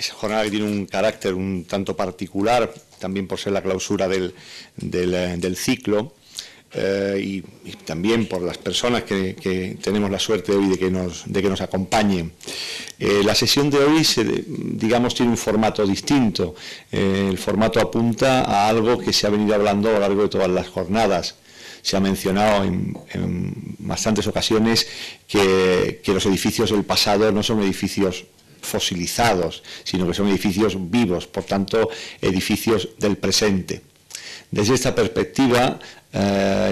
esa jornada que tiene un carácter un tanto particular, también por ser la clausura del ciclo, y también por las personas que tenemos la suerte hoy de que nos acompañen. La sesión de hoy, digamos, tiene un formato distinto. El formato apunta a algo que se ha venido hablando a lo largo de todas las jornadas. Se ha mencionado en bastantes ocasiones que los edificios del pasado no son edificios fosilizados, sino que son edificios vivos, por tanto, edificios del presente. Desde esta perspectiva,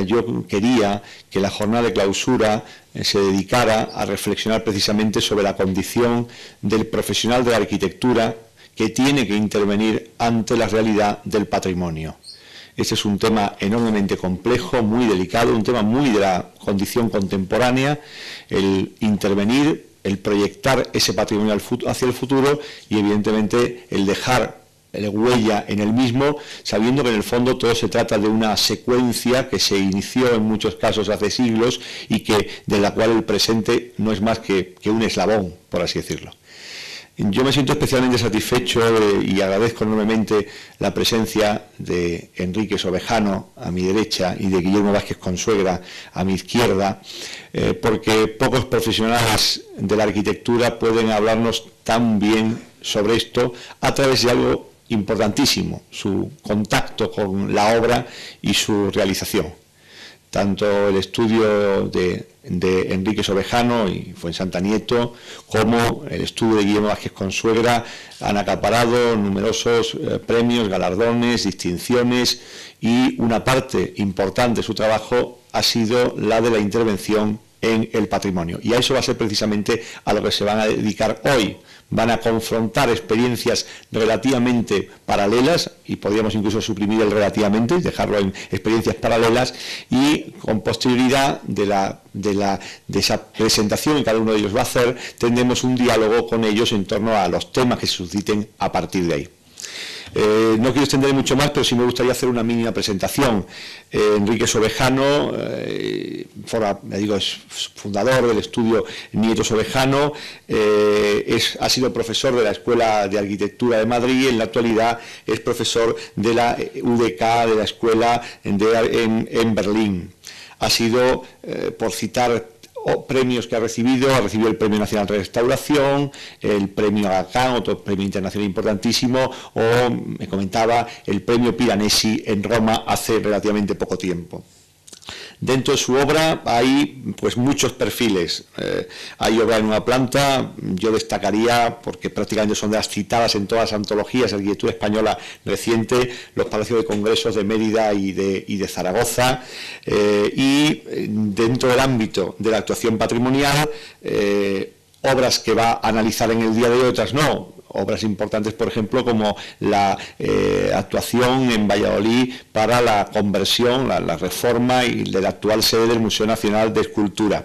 yo quería que la jornada de clausura se dedicara a reflexionar precisamente sobre la condición del profesional de la arquitectura que tiene que intervenir ante la realidad del patrimonio. Este es un tema enormemente complejo, muy delicado, un tema muy de la condición contemporánea, el intervenir, el proyectar ese patrimonio hacia el futuro y evidentemente el dejar huella en el mismo, sabiendo que en el fondo todo se trata de una secuencia que se inició en muchos casos hace siglos y de la cual el presente no es más que un eslabón, por así decirlo. Yo me siento especialmente satisfecho y agradezco enormemente la presencia de Enrique Sobejano a mi derecha y de Guillermo Vázquez Consuegra a mi izquierda, porque pocos profesionales de la arquitectura pueden hablarnos tan bien sobre esto a través de algo importantísimo, su contacto con la obra y su realización. Tanto el estudio de Enrique Sobejano y Fuensanta Nieto, como el estudio de Guillermo Vázquez Consuegra han acaparado numerosos premios, galardones, distinciones, y una parte importante de su trabajo ha sido la de la intervención en el patrimonio. Y a eso va a ser precisamente a lo que se van a dedicar hoy. Van a confrontar experiencias relativamente paralelas, y podríamos incluso suprimir el relativamente y dejarlo en experiencias paralelas, y con posterioridad de esa presentación que cada uno de ellos va a hacer, tendremos un diálogo con ellos en torno a los temas que se susciten a partir de ahí. No quiero extender mucho más, pero sí me gustaría hacer una mínima presentación. Enrique Sobejano, es fundador del estudio Nieto Sobejano, ha sido profesor de la Escuela de Arquitectura de Madrid y en la actualidad es profesor de la UDK, de la escuela en Berlín. Ha sido, por citar premios que ha recibido el Premio Nacional de Restauración, el Premio Aga, otro premio internacional importantísimo, o me comentaba el Premio Piranesi en Roma hace relativamente poco tiempo. Dentro de su obra hay pues muchos perfiles. Hay obra en una planta, yo destacaría, porque prácticamente son de las citadas en todas las antologías de arquitectura española reciente, los palacios de congresos de Mérida y de Zaragoza, y dentro del ámbito de la actuación patrimonial, obras que va a analizar en el día de hoy, otras no. Obras importantes, por ejemplo, como la actuación en Valladolid para la conversión, la reforma y de la actual sede del Museo Nacional de Escultura.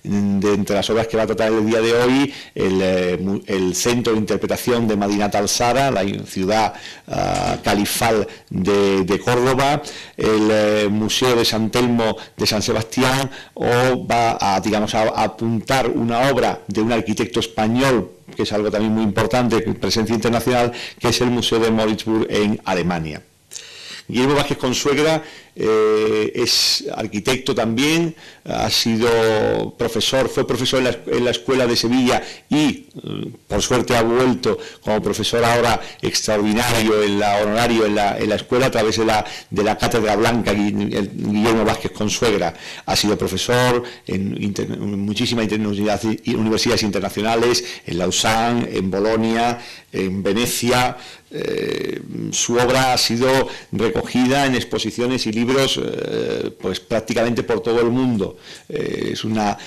De entre las obras que va a tratar el día de hoy, el Centro de Interpretación de Madinat al-Zara, la ciudad califal de Córdoba, el Museo de San Telmo de San Sebastián, o va a apuntar una obra de un arquitecto español, que es algo también muy importante, presencia internacional, que es el Museo de Moritzburg en Alemania. Guillermo Vázquez Consuegra es arquitecto también, ha sido profesor, fue profesor en la Escuela de Sevilla y por suerte ha vuelto como profesor ahora extraordinario honorario en la escuela a través de la Cátedra Blanca. Guillermo Vázquez Consuegra ha sido profesor en muchísimas universidades internacionales, en Lausanne, en Bolonia, en Venecia. Su obra ha sido recogida en exposiciones y libros pues prácticamente por todo el mundo. Es una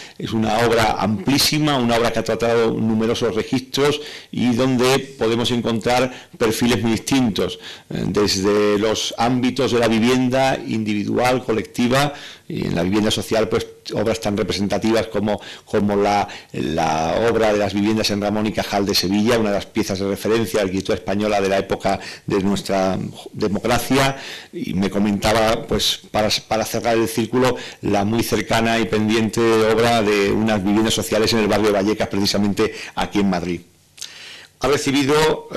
obra amplísima, una obra que ha tratado numerosos registros y donde podemos encontrar perfiles muy distintos, desde los ámbitos de la vivienda individual, colectiva, y en la vivienda social, pues obras tan representativas como la obra de las viviendas en Ramón y Cajal de Sevilla, una de las piezas de referencia de la arquitectura española de la época de nuestra democracia, y me comentaba, pues para cerrar el círculo, la muy cercana y pendiente obra de unas viviendas sociales en el barrio de Vallecas, precisamente aquí en Madrid. ha recibido,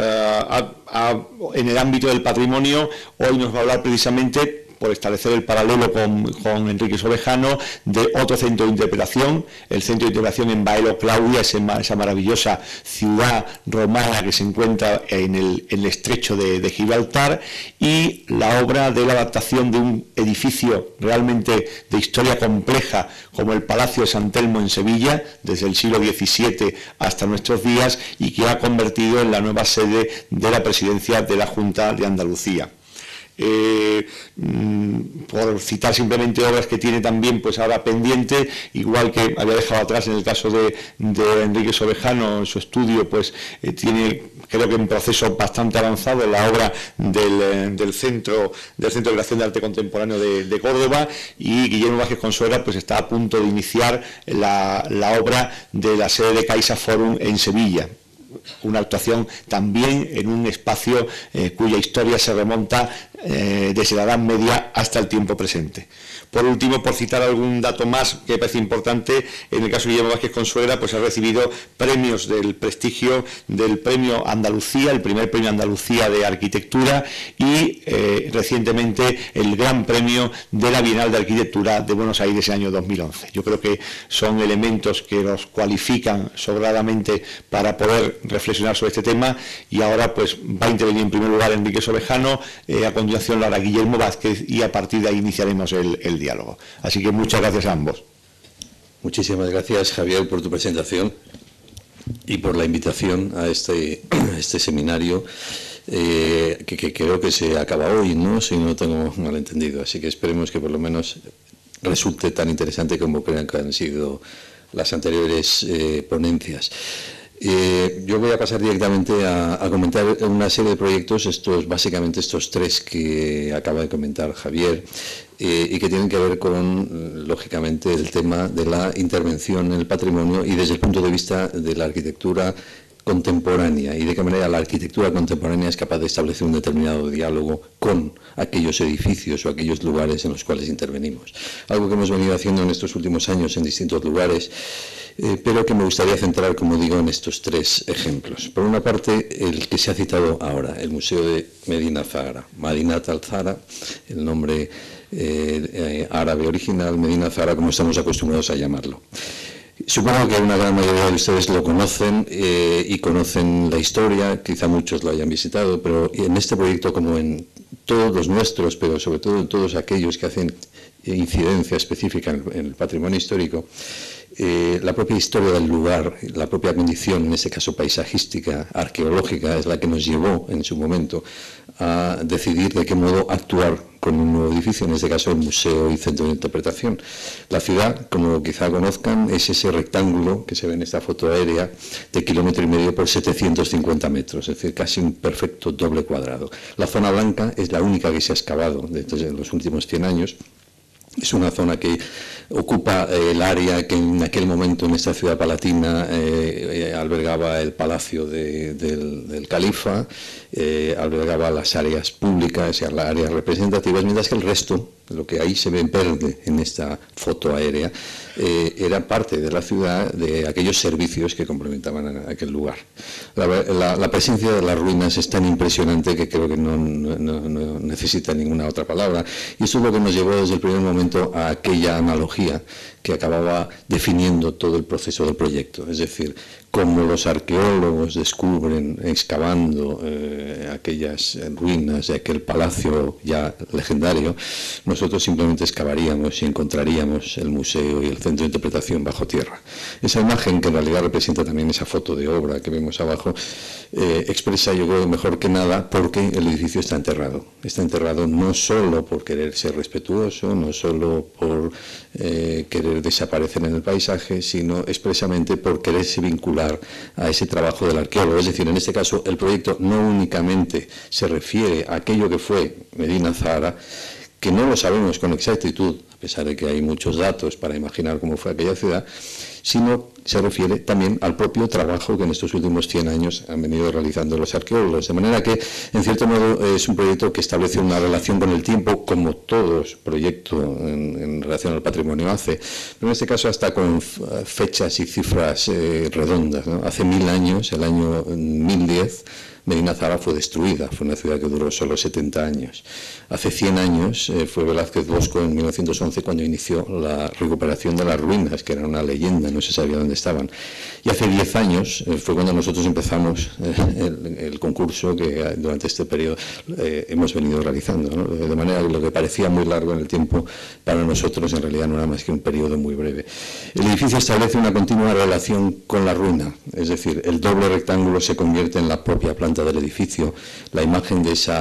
en el ámbito del patrimonio, hoy nos va a hablar precisamente, por establecer el paralelo con Enrique Sobejano, de otro centro de interpretación, el centro de interpretación en Baelo Claudia, esa maravillosa ciudad romana que se encuentra en el estrecho de Gibraltar, y la obra de la adaptación de un edificio realmente de historia compleja como el Palacio de San Telmo en Sevilla, desde el siglo XVII hasta nuestros días, y que ha convertido en la nueva sede de la presidencia de la Junta de Andalucía. Por citar simplemente obras que tiene también pues ahora pendiente, igual que había dejado atrás en el caso de Enrique Sobejano, en su estudio pues tiene, creo que en proceso bastante avanzado, la obra del Centro de Creación de Arte Contemporáneo de Córdoba, y Guillermo Vázquez Consuegra pues está a punto de iniciar la obra de la sede de Caixa Forum en Sevilla, una actuación también en un espacio cuya historia se remonta desde la Edad Media hasta el tiempo presente. Por último, por citar algún dato más que me parece importante, en el caso de Guillermo Vázquez Consuegra, pues ha recibido premios del prestigio del Premio Andalucía, el primer Premio Andalucía de Arquitectura, y recientemente el Gran Premio de la Bienal de Arquitectura de Buenos Aires en el año 2011. Yo creo que son elementos que los cualifican sobradamente para poder reflexionar sobre este tema, y ahora pues va a intervenir en primer lugar Enrique Sobejano, a continuación lo hará Guillermo Vázquez, y a partir de ahí iniciaremos el diálogo. Así que muchas gracias a ambos. Muchísimas gracias, Javier, por tu presentación y por la invitación a este seminario, que creo que se acaba hoy, ¿no? Si no tengo malentendido. Así que esperemos que por lo menos resulte tan interesante como crean que han sido las anteriores ponencias. Yo voy a pasar directamente a comentar una serie de proyectos, básicamente estos tres que acaba de comentar Javier, y que tienen que ver con, lógicamente, el tema de la intervención en el patrimonio y desde el punto de vista de la arquitectura contemporánea, y de qué manera la arquitectura contemporánea es capaz de establecer un determinado diálogo con aquellos edificios o aquellos lugares en los cuales intervenimos. Algo que hemos venido haciendo en estos últimos años en distintos lugares, pero que me gustaría centrar, como digo, en estos tres ejemplos. Por una parte, el que se ha citado ahora, el Museo de Medina Zahara. Madinat al-Zahra, el nombre árabe original, Medina Zahara, como estamos acostumbrados a llamarlo. Supongo que una gran mayoría de ustedes lo conocen y conocen la historia, quizá muchos lo hayan visitado, pero en este proyecto, como en todos los nuestros, pero sobre todo en todos aquellos que hacen incidencia específica en el patrimonio histórico, la propia historia del lugar, la propia condición, en este caso paisajística, arqueológica, es la que nos llevó en su momento a decidir de qué modo actuar con un nuevo edificio, en este caso el Museo y Centro de Interpretación. La ciudad, como quizá conozcan, es ese rectángulo que se ve en esta foto aérea de 1,5 kilómetros por 750 metros, es decir, casi un perfecto doble cuadrado. La zona blanca es la única que se ha excavado desde los últimos 100 años. Es una zona que ocupa el área que en aquel momento en esta ciudad palatina albergaba el palacio del califa, albergaba las áreas públicas y las áreas representativas, mientras que el resto, lo que ahí se ve en verde en esta foto aérea, era parte de la ciudad, de aquellos servicios que complementaban a aquel lugar. La presencia de las ruinas es tan impresionante que creo que no necesita ninguna otra palabra, y eso es lo que nos llevó desde el primer momento a aquella analogía que acababa definiendo todo el proceso del proyecto, es decir, cómo los arqueólogos descubren, excavando aquellas ruinas de aquel palacio ya legendario, nosotros simplemente excavaríamos y encontraríamos el museo y el centro de interpretación bajo tierra. Esa imagen, que en realidad representa también esa foto de obra que vemos abajo, expresa, yo creo, mejor que nada porque el edificio está enterrado. Está enterrado no solo por querer ser respetuoso, no solo por querer desaparecer en el paisaje, sino expresamente por quererse vincular a ese trabajo del arqueólogo. Es decir, en este caso el proyecto no únicamente se refiere a aquello que fue Medina Zahara, que no lo sabemos con exactitud, a pesar de que hay muchos datos para imaginar cómo fue aquella ciudad, sino se refiere también al propio trabajo que en estos últimos 100 años han venido realizando los arqueólogos. De manera que, en cierto modo, es un proyecto que establece una relación con el tiempo, como todo proyecto en relación al patrimonio hace, pero en este caso hasta con fechas y cifras redondas, ¿no? Hace 1000 años, el año 1010, Medina Zahara fue destruida, fue una ciudad que duró solo 70 años. Hace 100 años fue Velázquez Bosco en 1911 cuando inició la recuperación de las ruinas, que era una leyenda, no se sabía dónde estaban. Y hace 10 años fue cuando nosotros empezamos el concurso que durante este periodo hemos venido realizando, ¿no? De manera que lo que parecía muy largo en el tiempo, para nosotros en realidad no era más que un periodo muy breve. El edificio establece una continua relación con la ruina, es decir, el doble rectángulo se convierte en la propia planta del edificio. La imagen de ese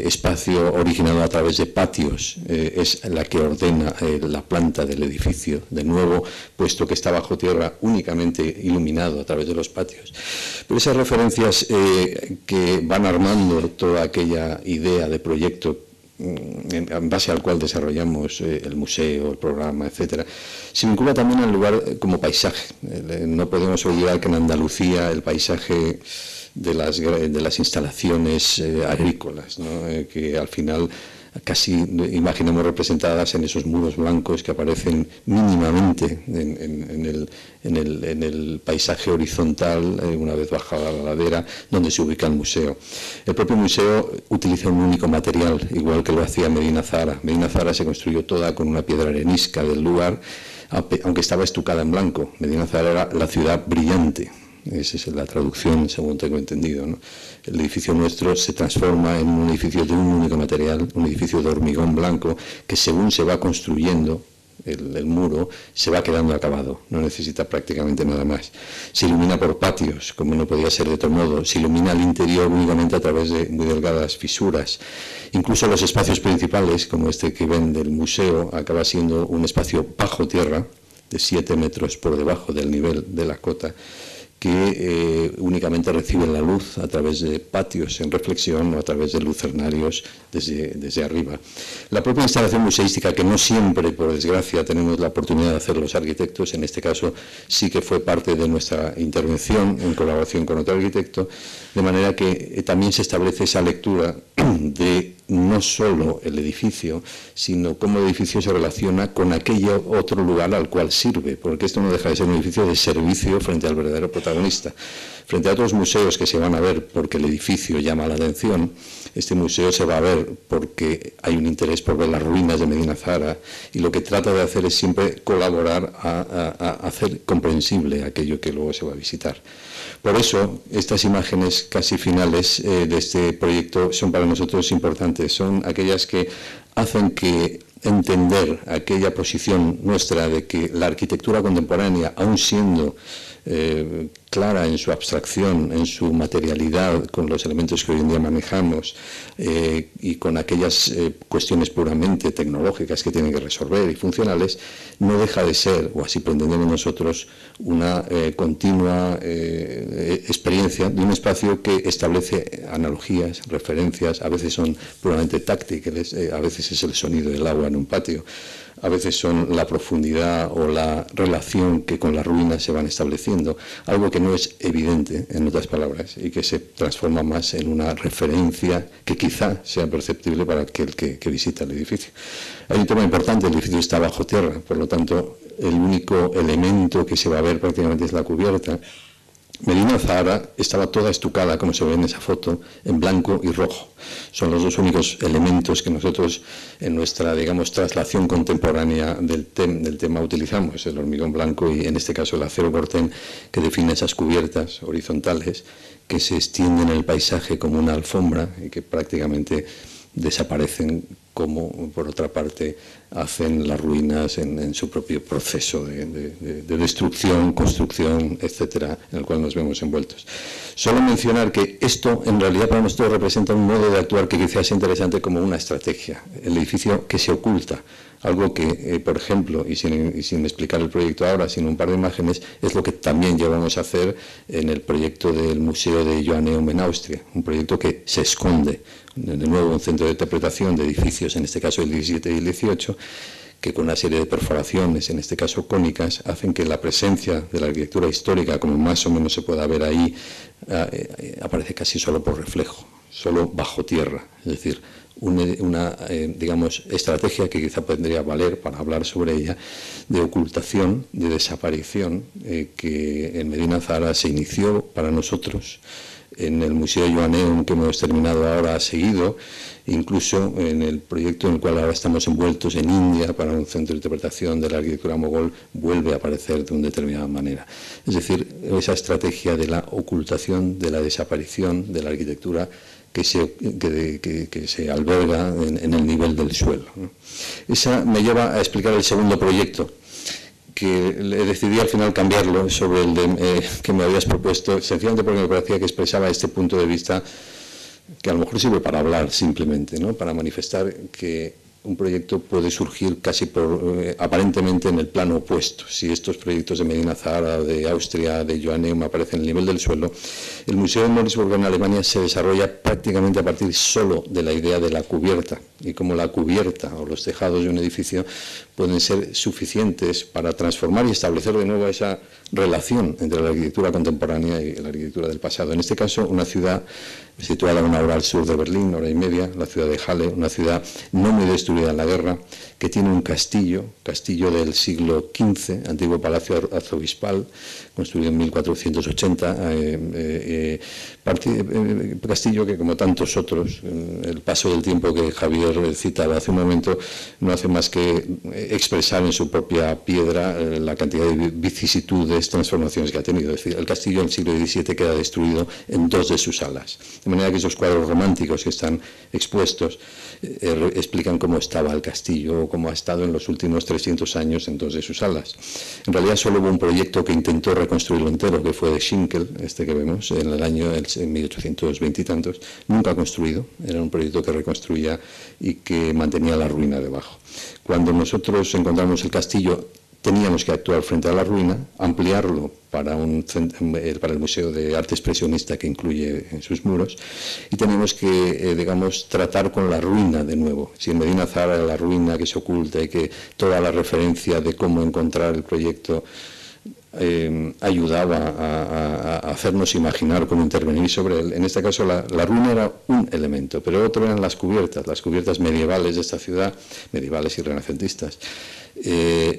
espacio originado a través de patios es la que ordena la planta del edificio, de nuevo, puesto que está bajo tierra, únicamente iluminado a través de los patios. Pero esas referencias que van armando toda aquella idea de proyecto en base al cual desarrollamos el museo, el programa, etcétera, se vincula también al lugar como paisaje. No podemos olvidar que en Andalucía el paisaje de las instalaciones agrícolas, ¿no? Que al final casi imaginamos representadas en esos muros blancos que aparecen mínimamente en el paisaje horizontal una vez bajada la ladera donde se ubica el museo. El propio museo utiliza un único material, igual que lo hacía Medina Zahara. Medina Zahara se construyó toda con una piedra arenisca del lugar, aunque estaba estucada en blanco. Medina Zahara era la ciudad brillante. Esa es la traducción, según tengo entendido, ¿no? El edificio nuestro se transforma en un edificio de un único material, un edificio de hormigón blanco, que según se va construyendo el muro, se va quedando acabado, no necesita prácticamente nada más. Se ilumina por patios, como no podía ser de otro modo, se ilumina el interior únicamente a través de muy delgadas fisuras. Incluso los espacios principales, como este que ven del museo, acaba siendo un espacio bajo tierra, de 7 metros por debajo del nivel de la cota, que únicamente reciben la luz a través de patios en reflexión o a través de lucernarios desde arriba. La propia instalación museística, que no siempre, por desgracia, tenemos la oportunidad de hacer los arquitectos, en este caso sí que fue parte de nuestra intervención en colaboración con otro arquitecto, de manera que también se establece esa lectura de no solo el edificio, sino cómo el edificio se relaciona con aquel otro lugar al cual sirve, porque esto no deja de ser un edificio de servicio frente al verdadero protagonista. Frente a otros museos que se van a ver porque el edificio llama la atención, este museo se va a ver porque hay un interés por ver las ruinas de Medina Zahara, y lo que trata de hacer es siempre colaborar a hacer comprensible aquello que luego se va a visitar. Por eso, estas imágenes casi finales de este proyecto son para nosotros importantes, son aquellas que hacen que entender aquella posición nuestra de que la arquitectura contemporánea, aun siendo clara en su abstracción, en su materialidad, con los elementos que hoy en día manejamos y con aquellas cuestiones puramente tecnológicas que tienen que resolver y funcionales, no deja de ser, o así pretendemos nosotros, una continua experiencia de un espacio que establece analogías, referencias, a veces son puramente tácticas, a veces es el sonido del agua en un patio, a veces son la profundidad o la relación que con las ruinas se van estableciendo, algo que no es evidente, en otras palabras, y que se transforma más en una referencia que quizá sea perceptible para aquel que visita el edificio. Hay un tema importante, el edificio está bajo tierra, por lo tanto, el único elemento que se va a ver prácticamente es la cubierta. Medina Zahara estaba toda estucada, como se ve en esa foto, en blanco y rojo. Son los dos únicos elementos que nosotros en nuestra, digamos, traslación contemporánea del tema utilizamos, el hormigón blanco y en este caso el acero corten, que define esas cubiertas horizontales que se extienden en el paisaje como una alfombra y que prácticamente desaparecen, como por otra parte hacen las ruinas en su propio proceso de destrucción, construcción, etcétera, en el cual nos vemos envueltos. Solo mencionar que esto en realidad para nosotros representa un modo de actuar que quizás es interesante como una estrategia, el edificio que se oculta, algo que, por ejemplo, y sin explicar el proyecto ahora, sino un par de imágenes, es lo que también llevamos a hacer en el proyecto del Museo de Joanneum en Austria, un proyecto que se esconde, de nuevo un centro de interpretación de edificios, en este caso el 17 y el 18, que con una serie de perforaciones, en este caso cónicas, hacen que la presencia de la arquitectura histórica, como más o menos se pueda ver ahí, aparece casi solo por reflejo, solo bajo tierra. Es decir, una digamos, estrategia que quizá podría valer para hablar sobre ella, de ocultación, de desaparición, que en Medina Zahara se inició para nosotros. En el Museo Joanneum, que hemos terminado ahora, ha seguido, incluso en el proyecto en el cual ahora estamos envueltos en India para un centro de interpretación de la arquitectura mogol, vuelve a aparecer de una determinada manera. Es decir, esa estrategia de la ocultación, de la desaparición de la arquitectura que se alberga en el nivel del suelo, ¿no? Esa me lleva a explicar el segundo proyecto, que decidí al final cambiarlo sobre el que me habías propuesto, sencillamente porque me parecía que expresaba este punto de vista que a lo mejor sirve para hablar simplemente, ¿no? Para manifestar que un proyecto puede surgir casi aparentemente en el plano opuesto. Si estos proyectos de Medina Zahara, de Austria, de Joanneum aparecen en el nivel del suelo, el Museo de Moritzburg en Alemania se desarrolla prácticamente a partir solo de la idea de la cubierta, y como la cubierta o los tejados de un edificio pueden ser suficientes para transformar y establecer de nuevo esa relación entre la arquitectura contemporánea y la arquitectura del pasado. En este caso, una ciudad situada a una hora al sur de Berlín, hora y media, la ciudad de Halle, una ciudad no muy destruida en la guerra, que tiene un castillo del siglo XV, antiguo palacio arzobispal, construido en 1480, castillo que, como tantos otros, el paso del tiempo que Javier citaba hace un momento, no hace más que expresar en su propia piedra la cantidad de vicisitudes, transformaciones que ha tenido. Es decir, el castillo en el siglo XVII queda destruido en 2 de sus alas. De manera que esos cuadros románticos que están expuestos explican cómo estaba el castillo o cómo ha estado en los últimos 300 años en 2 de sus alas. En realidad solo hubo un proyecto que intentó reconstruirlo entero, que fue de Schinkel, este que vemos, en el año 1820 y tantos, nunca construido. Era un proyecto que reconstruía y que mantenía la ruina debajo. Cuando nosotros encontramos el castillo, teníamos que actuar frente a la ruina, ampliarlo para el Museo de Arte Expresionista que incluye en sus muros, y tenemos que, digamos, tratar con la ruina de nuevo. Si en Medina Zahara la ruina que se oculta y que toda la referencia de cómo encontrar el proyecto ayudaba a hacernos imaginar cómo intervenir sobre él. En este caso la ruina era un elemento, pero otro eran las cubiertas medievales de esta ciudad, medievales y renacentistas,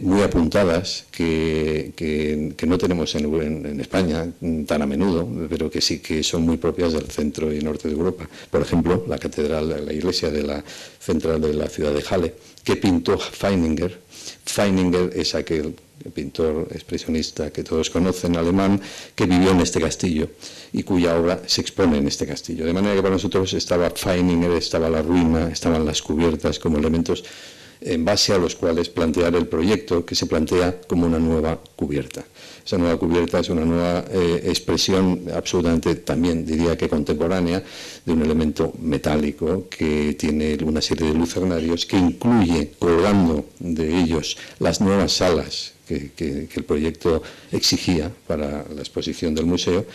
muy apuntadas, que no tenemos en España tan a menudo, pero que sí que son muy propias del centro y norte de Europa. Por ejemplo, la catedral, la iglesia de la central de la ciudad de Halle, que pintó Feininger. Feininger es aquel pintor expresionista que todos conocen, alemán, que vivió en este castillo y cuya obra se expone en este castillo. De manera que para nosotros estaba Feininger, estaba la ruina, estaban las cubiertas como elementos en base a los cuales plantear el proyecto, que se plantea como una nueva cubierta. Esa nueva cubierta es una nueva expresión absolutamente, también diría que contemporánea, de un elemento metálico que tiene una serie de lucernarios que incluye, colgando de ellos, las nuevas salas que el proyecto exigía para la exposición del museo,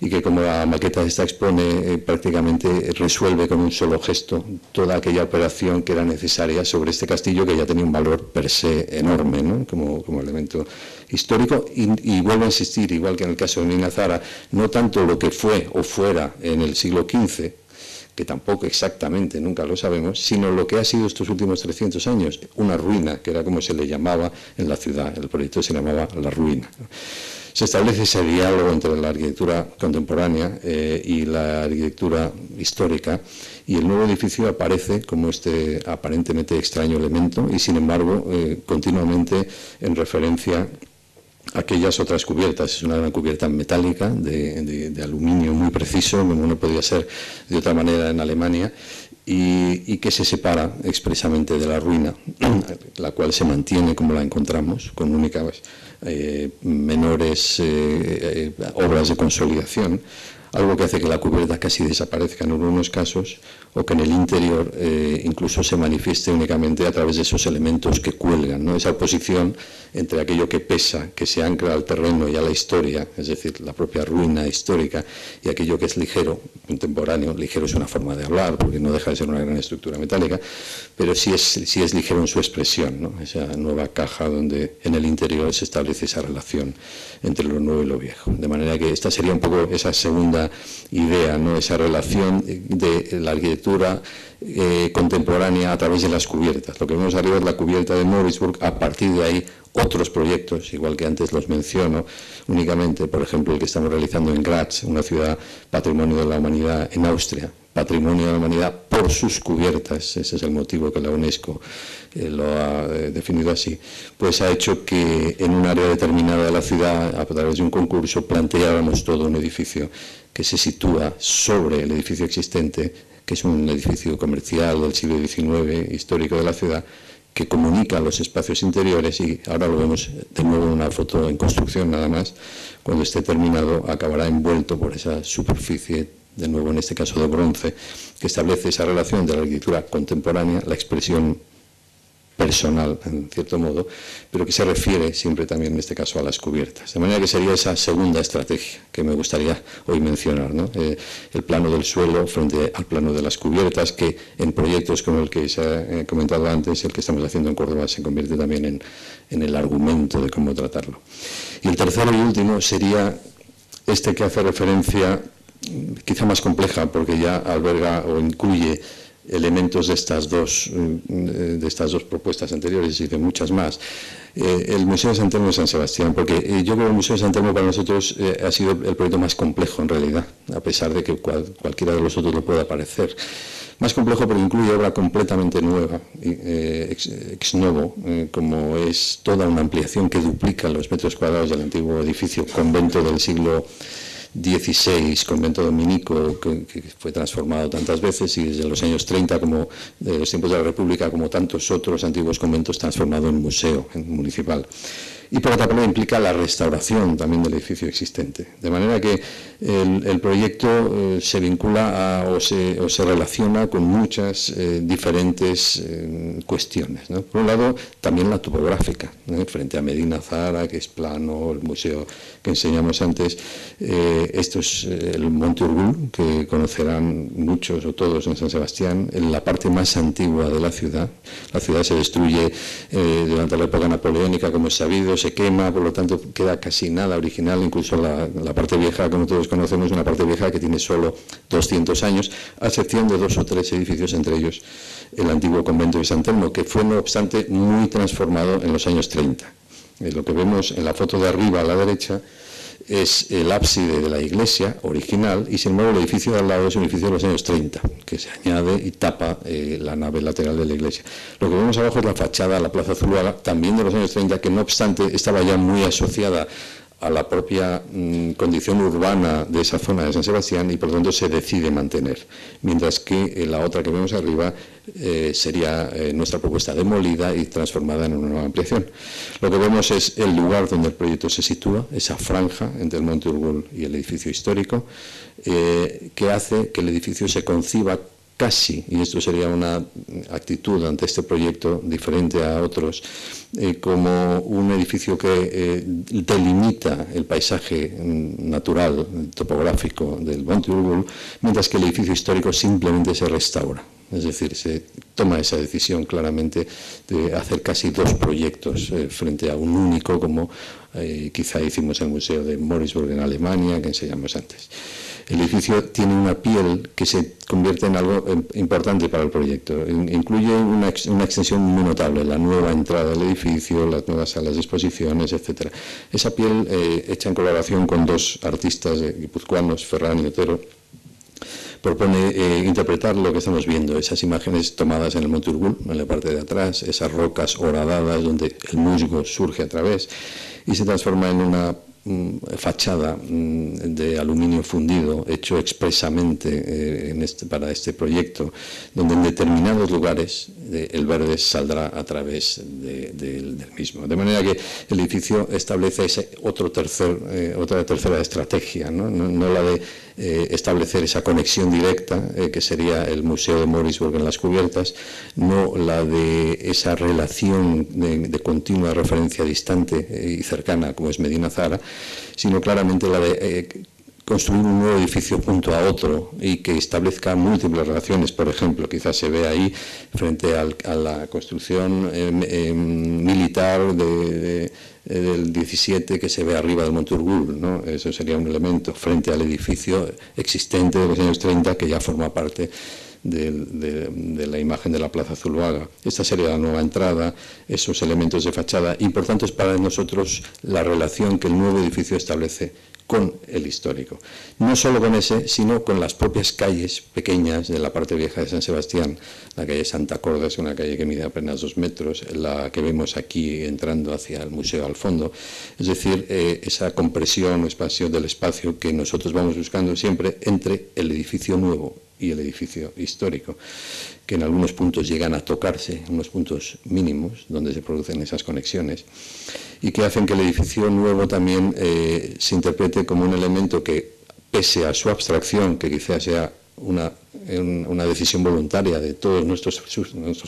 y que, como la maqueta esta expone, prácticamente resuelve con un solo gesto toda aquella operación que era necesaria sobre este castillo, que ya tenía un valor per se enorme, ¿no? como elemento histórico, y vuelvo a insistir, igual que en el caso de Medina Zahara, no tanto lo que fue o fuera en el siglo XV, que tampoco exactamente, nunca lo sabemos, sino lo que ha sido estos últimos 300 años, una ruina, que era como se le llamaba en la ciudad. El proyecto se llamaba La Ruina. Se establece ese diálogo entre la arquitectura contemporánea y la arquitectura histórica, y el nuevo edificio aparece como este aparentemente extraño elemento, y sin embargo continuamente en referencia aquellas otras cubiertas. Es una cubierta metálica de aluminio muy preciso, como no podía ser de otra manera en Alemania, y que se separa expresamente de la ruina, la cual se mantiene como la encontramos, con únicas menores obras de consolidación, algo que hace que la cubierta casi desaparezca en algunos casos, o que en el interior incluso se manifieste únicamente a través de esos elementos que cuelgan, ¿no? Esa oposición entre aquello que pesa, que se ancla al terreno y a la historia, es decir, la propia ruina histórica, y aquello que es ligero, contemporáneo. Ligero es una forma de hablar, porque no deja de ser una gran estructura metálica, pero sí es ligero en su expresión, ¿no? Esa nueva caja donde en el interior se establece esa relación entre lo nuevo y lo viejo. De manera que esta sería un poco esa segunda idea, ¿no? Esa relación de la arquitectura contemporánea a través de las cubiertas. Lo que vemos arriba es la cubierta de Moritzburg. A partir de ahí otros proyectos, igual que antes los menciono, únicamente, por ejemplo, el que estamos realizando en Graz, una ciudad patrimonio de la humanidad en Austria, patrimonio de la humanidad por sus cubiertas, ese es el motivo que la UNESCO lo ha definido así, pues ha hecho que en un área determinada de la ciudad, a través de un concurso, planteáramos todo un edificio que se sitúa sobre el edificio existente, que es un edificio comercial del siglo XIX, histórico de la ciudad, que comunica los espacios interiores, y ahora lo vemos de nuevo en una foto en construcción nada más. Cuando esté terminado acabará envuelto por esa superficie, de nuevo en este caso de bronce, que establece esa relación de la arquitectura contemporánea, la expresión personal en cierto modo, pero que se refiere siempre también en este caso a las cubiertas. De manera que sería esa segunda estrategia que me gustaría hoy mencionar, ¿no? El plano del suelo frente al plano de las cubiertas, que en proyectos como el que se ha comentado antes, el que estamos haciendo en Córdoba, se convierte también en el argumento de cómo tratarlo. Y el tercero y último sería este que hace referencia, quizá más compleja, porque ya alberga o incluye elementos de estas dos propuestas anteriores y de muchas más. El Museo de San Telmo de San Sebastián, porque yo creo que el Museo de San Telmo para nosotros ha sido el proyecto más complejo en realidad, a pesar de que cualquiera de los otros lo pueda parecer. Más complejo porque incluye obra completamente nueva, ex novo, como es toda una ampliación que duplica los metros cuadrados del antiguo edificio convento del siglo XVI, convento dominico, que fue transformado tantas veces, y desde los años 30, como de los tiempos de la República, como tantos otros antiguos conventos, transformado en museo municipal. Y por otra parte implica la restauración también del edificio existente. De manera que el proyecto se vincula o se relaciona con muchas diferentes cuestiones, ¿no? Por un lado, también la topográfica, ¿no? Frente a Medina Zahara, que es plano, el museo que enseñamos antes. Esto es el Monte Urgul, que conocerán muchos o todos en San Sebastián, en la parte más antigua de la ciudad. La ciudad se destruye durante la época napoleónica, como es sabido, se quema, por lo tanto queda casi nada original, incluso la parte vieja, como todos conocemos, una parte vieja que tiene solo 200 años, a excepción de 2 o 3 edificios, entre ellos el antiguo convento de San Telmo, que fue no obstante muy transformado en los años 30. Lo que vemos en la foto de arriba a la derecha es el ábside de la iglesia original, y sin embargo el edificio de al lado es un edificio de los años 30, que se añade y tapa la nave lateral de la iglesia. Lo que vemos abajo es la fachada, la Plaza Zuloaga, también de los años 30, que no obstante estaba ya muy asociada a la propia condición urbana de esa zona de San Sebastián, y por lo tanto se decide mantener. Mientras que la otra que vemos arriba sería nuestra propuesta demolida y transformada en una nueva ampliación. Lo que vemos es el lugar donde el proyecto se sitúa, esa franja entre el Monte Urgul y el edificio histórico, que hace que el edificio se conciba casi, y esto sería una actitud ante este proyecto diferente a otros, como un edificio que delimita el paisaje natural, topográfico del Monte Urgul, mientras que el edificio histórico simplemente se restaura. Es decir, se toma esa decisión claramente de hacer casi 2 proyectos frente a un único, como quizá hicimos en el Museo de Moritzburg en Alemania, que enseñamos antes. El edificio tiene una piel que se convierte en algo importante para el proyecto. Incluye una extensión muy notable, la nueva entrada del edificio, las nuevas salas de exposiciones, etc. Esa piel, hecha en colaboración con 2 artistas guipuzcoanos, Ferran y Otero, propone interpretar lo que estamos viendo, esas imágenes tomadas en el Monte Urgul, en la parte de atrás, esas rocas horadadas donde el musgo surge a través, y se transforma en una fachada de aluminio fundido hecho expresamente para este proyecto, donde en determinados lugares el verde saldrá a través del mismo. De manera que el edificio establece otra tercera estrategia, no la de establecer esa conexión directa que sería el Museo de Moritzburg en las cubiertas, no la de esa relación de continua referencia distante y cercana como es Medina Zahara, sino claramente la de construir un nuevo edificio junto a otro y que establezca múltiples relaciones. Por ejemplo, quizás se ve ahí frente a la construcción militar del 17 que se ve arriba del Monte Urgul, ¿no? Eso sería un elemento frente al edificio existente de los años 30 que ya forma parte de la imagen de la Plaza Zuloaga. Esta sería la nueva entrada, esos elementos de fachada, importantes para nosotros la relación que el nuevo edificio establece con el histórico. No solo con ese, sino con las propias calles pequeñas de la parte vieja de San Sebastián. La calle Santa Corda es una calle que mide apenas 2 metros, la que vemos aquí entrando hacia el museo al fondo. Es decir, esa compresión o expansión del espacio que nosotros vamos buscando siempre entre el edificio nuevo y el edificio histórico, que en algunos puntos llegan a tocarse, unos puntos mínimos donde se producen esas conexiones, y que hacen que el edificio nuevo también se interprete como un elemento que, pese a su abstracción, que quizás sea una decisión voluntaria de todos nuestros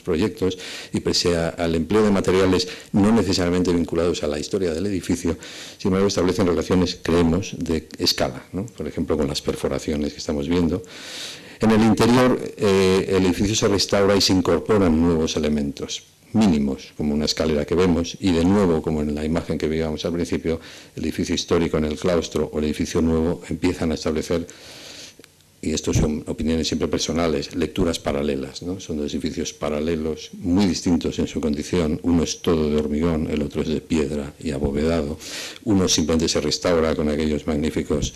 proyectos, y pese al empleo de materiales no necesariamente vinculados a la historia del edificio, sin embargo establecen relaciones, creemos, de escala, ¿no? Por ejemplo, con las perforaciones que estamos viendo. En el interior, el edificio se restaura y se incorporan nuevos elementos mínimos, como una escalera que vemos, y de nuevo, como en la imagen que veíamos al principio, el edificio histórico en el claustro o el edificio nuevo empiezan a establecer, y esto son opiniones siempre personales, lecturas paralelas, ¿no? Son dos edificios paralelos, muy distintos en su condición. Uno es todo de hormigón, el otro es de piedra y abovedado. Uno simplemente se restaura con aquellos magníficos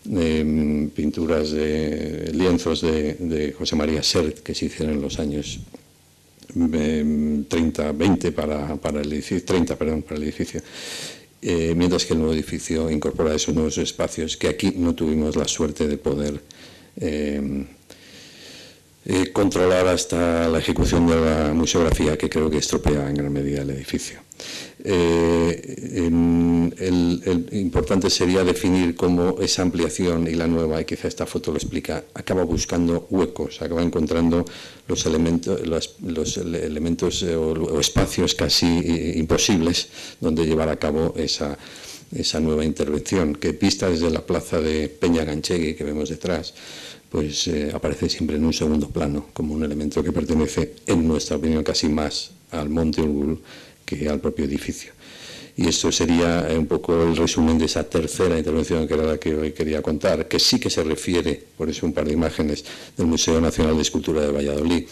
pinturas de lienzos de José María Sert que se hicieron en los años 20 para el edificio, mientras que el nuevo edificio incorpora esos nuevos espacios que aquí no tuvimos la suerte de poder controlar hasta la ejecución de la museografía, que creo que estropea en gran medida el edificio. El importante sería definir cómo esa ampliación y la nueva, y quizá esta foto lo explica, acaba buscando huecos, acaba encontrando los elementos o espacios casi imposibles donde llevar a cabo esa nueva intervención, que vista desde la plaza de Peña Ganchegui que vemos detrás, pues aparece siempre en un segundo plano como un elemento que pertenece, en nuestra opinión, casi más al Monte Urgul que al propio edificio. Y esto sería un poco el resumen de esa tercera intervención, que era la que hoy quería contar, que sí que se refiere, por eso un par de imágenes del Museo Nacional de Escultura de Valladolid,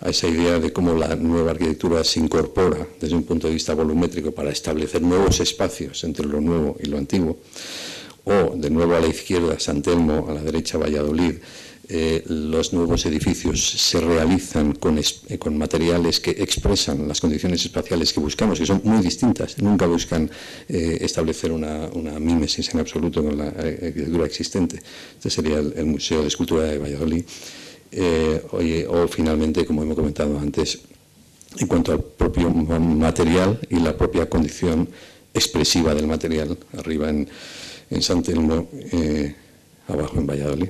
a esa idea de cómo la nueva arquitectura se incorpora desde un punto de vista volumétrico para establecer nuevos espacios entre lo nuevo y lo antiguo, o de nuevo a la izquierda San Telmo, a la derecha Valladolid. Los nuevos edificios se realizan con materiales que expresan las condiciones espaciales que buscamos, que son muy distintas. Nunca buscan establecer una mímesis en absoluto con la arquitectura existente. Este sería el Museo de Escultura de Valladolid. O finalmente, como hemos comentado antes, en cuanto al propio material y la propia condición expresiva del material, arriba en San Telmo, abajo en Valladolid.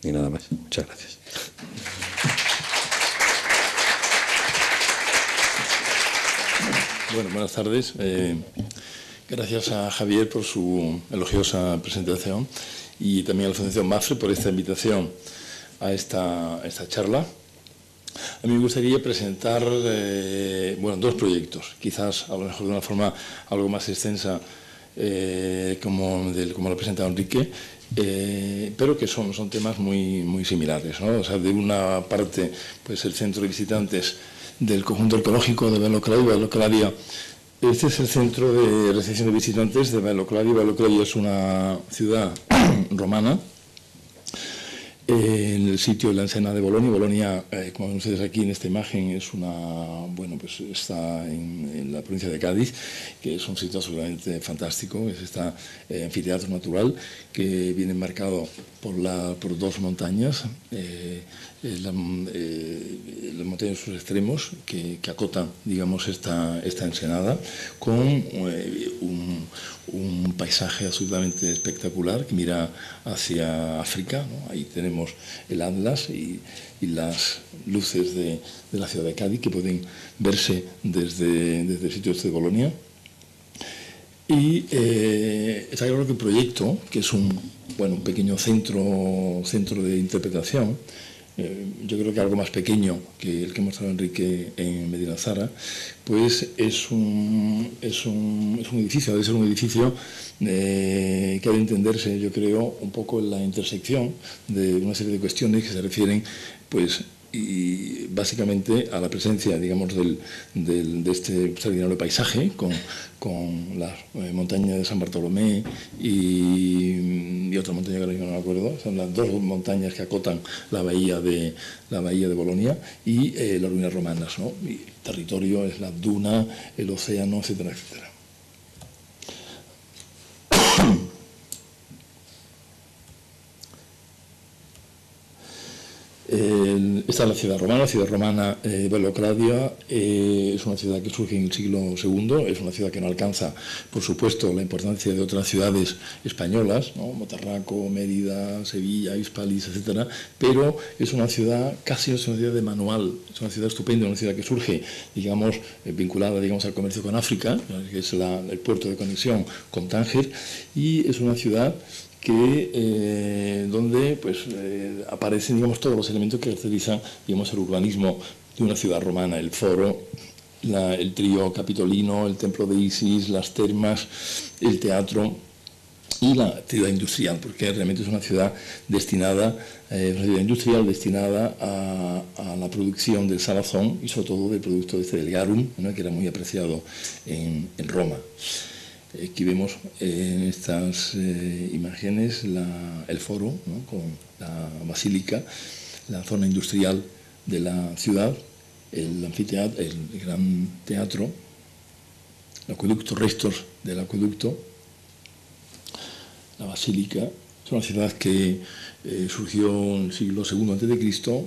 Y nada más. Muchas gracias. Bueno, buenas tardes. Gracias a Javier por su elogiosa presentación y también a la Fundación MAFRE por esta invitación a esta charla. A mí me gustaría presentar dos proyectos, quizás a lo mejor de una forma algo más extensa como lo ha presentado Enrique, pero que son temas muy similares, ¿no? O sea, de una parte, pues el centro de visitantes del conjunto arqueológico de Bailo-Clavi. Bailo-Clavi, este es el centro de recepción de visitantes de Bailo-Clavi. Bailo-Clavi es una ciudad romana en el sitio de la Ensenada de Bolonia. Bolonia, como ven ustedes aquí en esta imagen, es bueno, pues está en la provincia de Cádiz, que es un sitio absolutamente fantástico. Es este anfiteatro natural que viene marcado por dos montañas, las montañas de sus extremos que acotan, digamos, esta ensenada, con un paisaje absolutamente espectacular que mira hacia África, ¿no? Ahí tenemos el Atlas y las luces de la ciudad de Cádiz que pueden verse desde el sitio este de Bolonia. Y está claro que el proyecto, que es un pequeño centro de interpretación, yo creo que algo más pequeño que el que ha mostrado Enrique en Medinazara, pues es un edificio, debe ser un edificio que ha de entenderse, yo creo, un poco en la intersección de una serie de cuestiones que se refieren, pues, y básicamente a la presencia, digamos, de este extraordinario paisaje con las montañas de San Bartolomé y otra montaña que ahora mismo no me acuerdo. Son las dos montañas que acotan la bahía de Bolonia y las ruinas romanas, ¿no? Y el territorio es la duna, el océano, etcétera, etcétera. Esta es la ciudad romana. La ciudad romana Belocradia es una ciudad que surge en el siglo II, es una ciudad que no alcanza, por supuesto, la importancia de otras ciudades españolas, ¿no? Motarraco, Mérida, Sevilla, Hispalis, etcétera, pero es una ciudad, casi es una ciudad de manual, es una ciudad estupenda, una ciudad que surge, digamos, vinculada, digamos, al comercio con África, que es el puerto de conexión con Tánger, y es una ciudad donde pues, aparecen, digamos, todos los elementos que caracterizan, digamos, el urbanismo de una ciudad romana: el foro, el trío capitolino, el templo de Isis, las termas, el teatro y la actividad industrial, porque realmente es una ciudad destinada, a la producción del salazón y sobre todo del producto del garum, ¿no? Que era muy apreciado en Roma. Aquí vemos en estas imágenes el foro, ¿no? Con la basílica, la zona industrial de la ciudad, el anfiteatro, el gran teatro, el acueducto, restos del acueducto, la basílica. Es una ciudad que surgió en el siglo II a.C.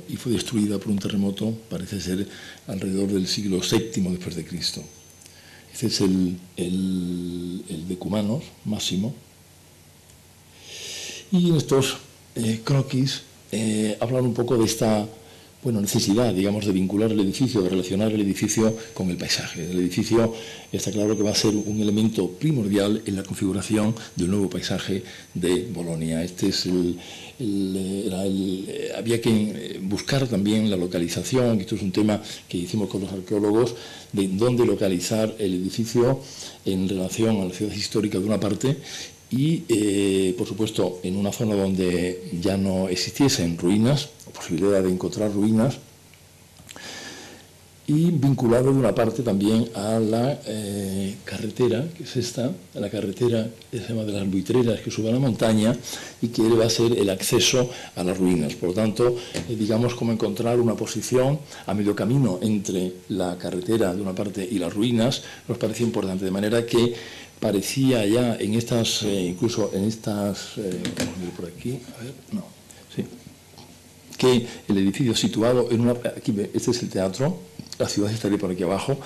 y fue destruida por un terremoto, parece ser, alrededor del siglo VII después de Cristo. Este es el decumanos máximo. Y en estos croquis hablan un poco de esta necesidad, digamos, de vincular el edificio, de relacionar el edificio con el paisaje. El edificio está claro que va a ser un elemento primordial en la configuración del nuevo paisaje de Bolonia. Este es había que buscar también la localización, esto es un tema que hicimos con los arqueólogos, de dónde localizar el edificio en relación a la ciudad histórica de una parte y, por supuesto, en una zona donde ya no existiesen ruinas, o posibilidad de encontrar ruinas, y vinculado de una parte también a la carretera, que es esta, a la carretera que se llama de las Buitreras, que sube a la montaña y que va a ser el acceso a las ruinas. Por lo tanto, digamos, como encontrar una posición a medio camino entre la carretera de una parte y las ruinas, nos parecía importante, de manera que parecía ya en estas, incluso en estas, vamos a ver por aquí, a ver, no, sí, que el edificio situado en una, aquí este es el teatro, la ciudad estaría por aquí abajo,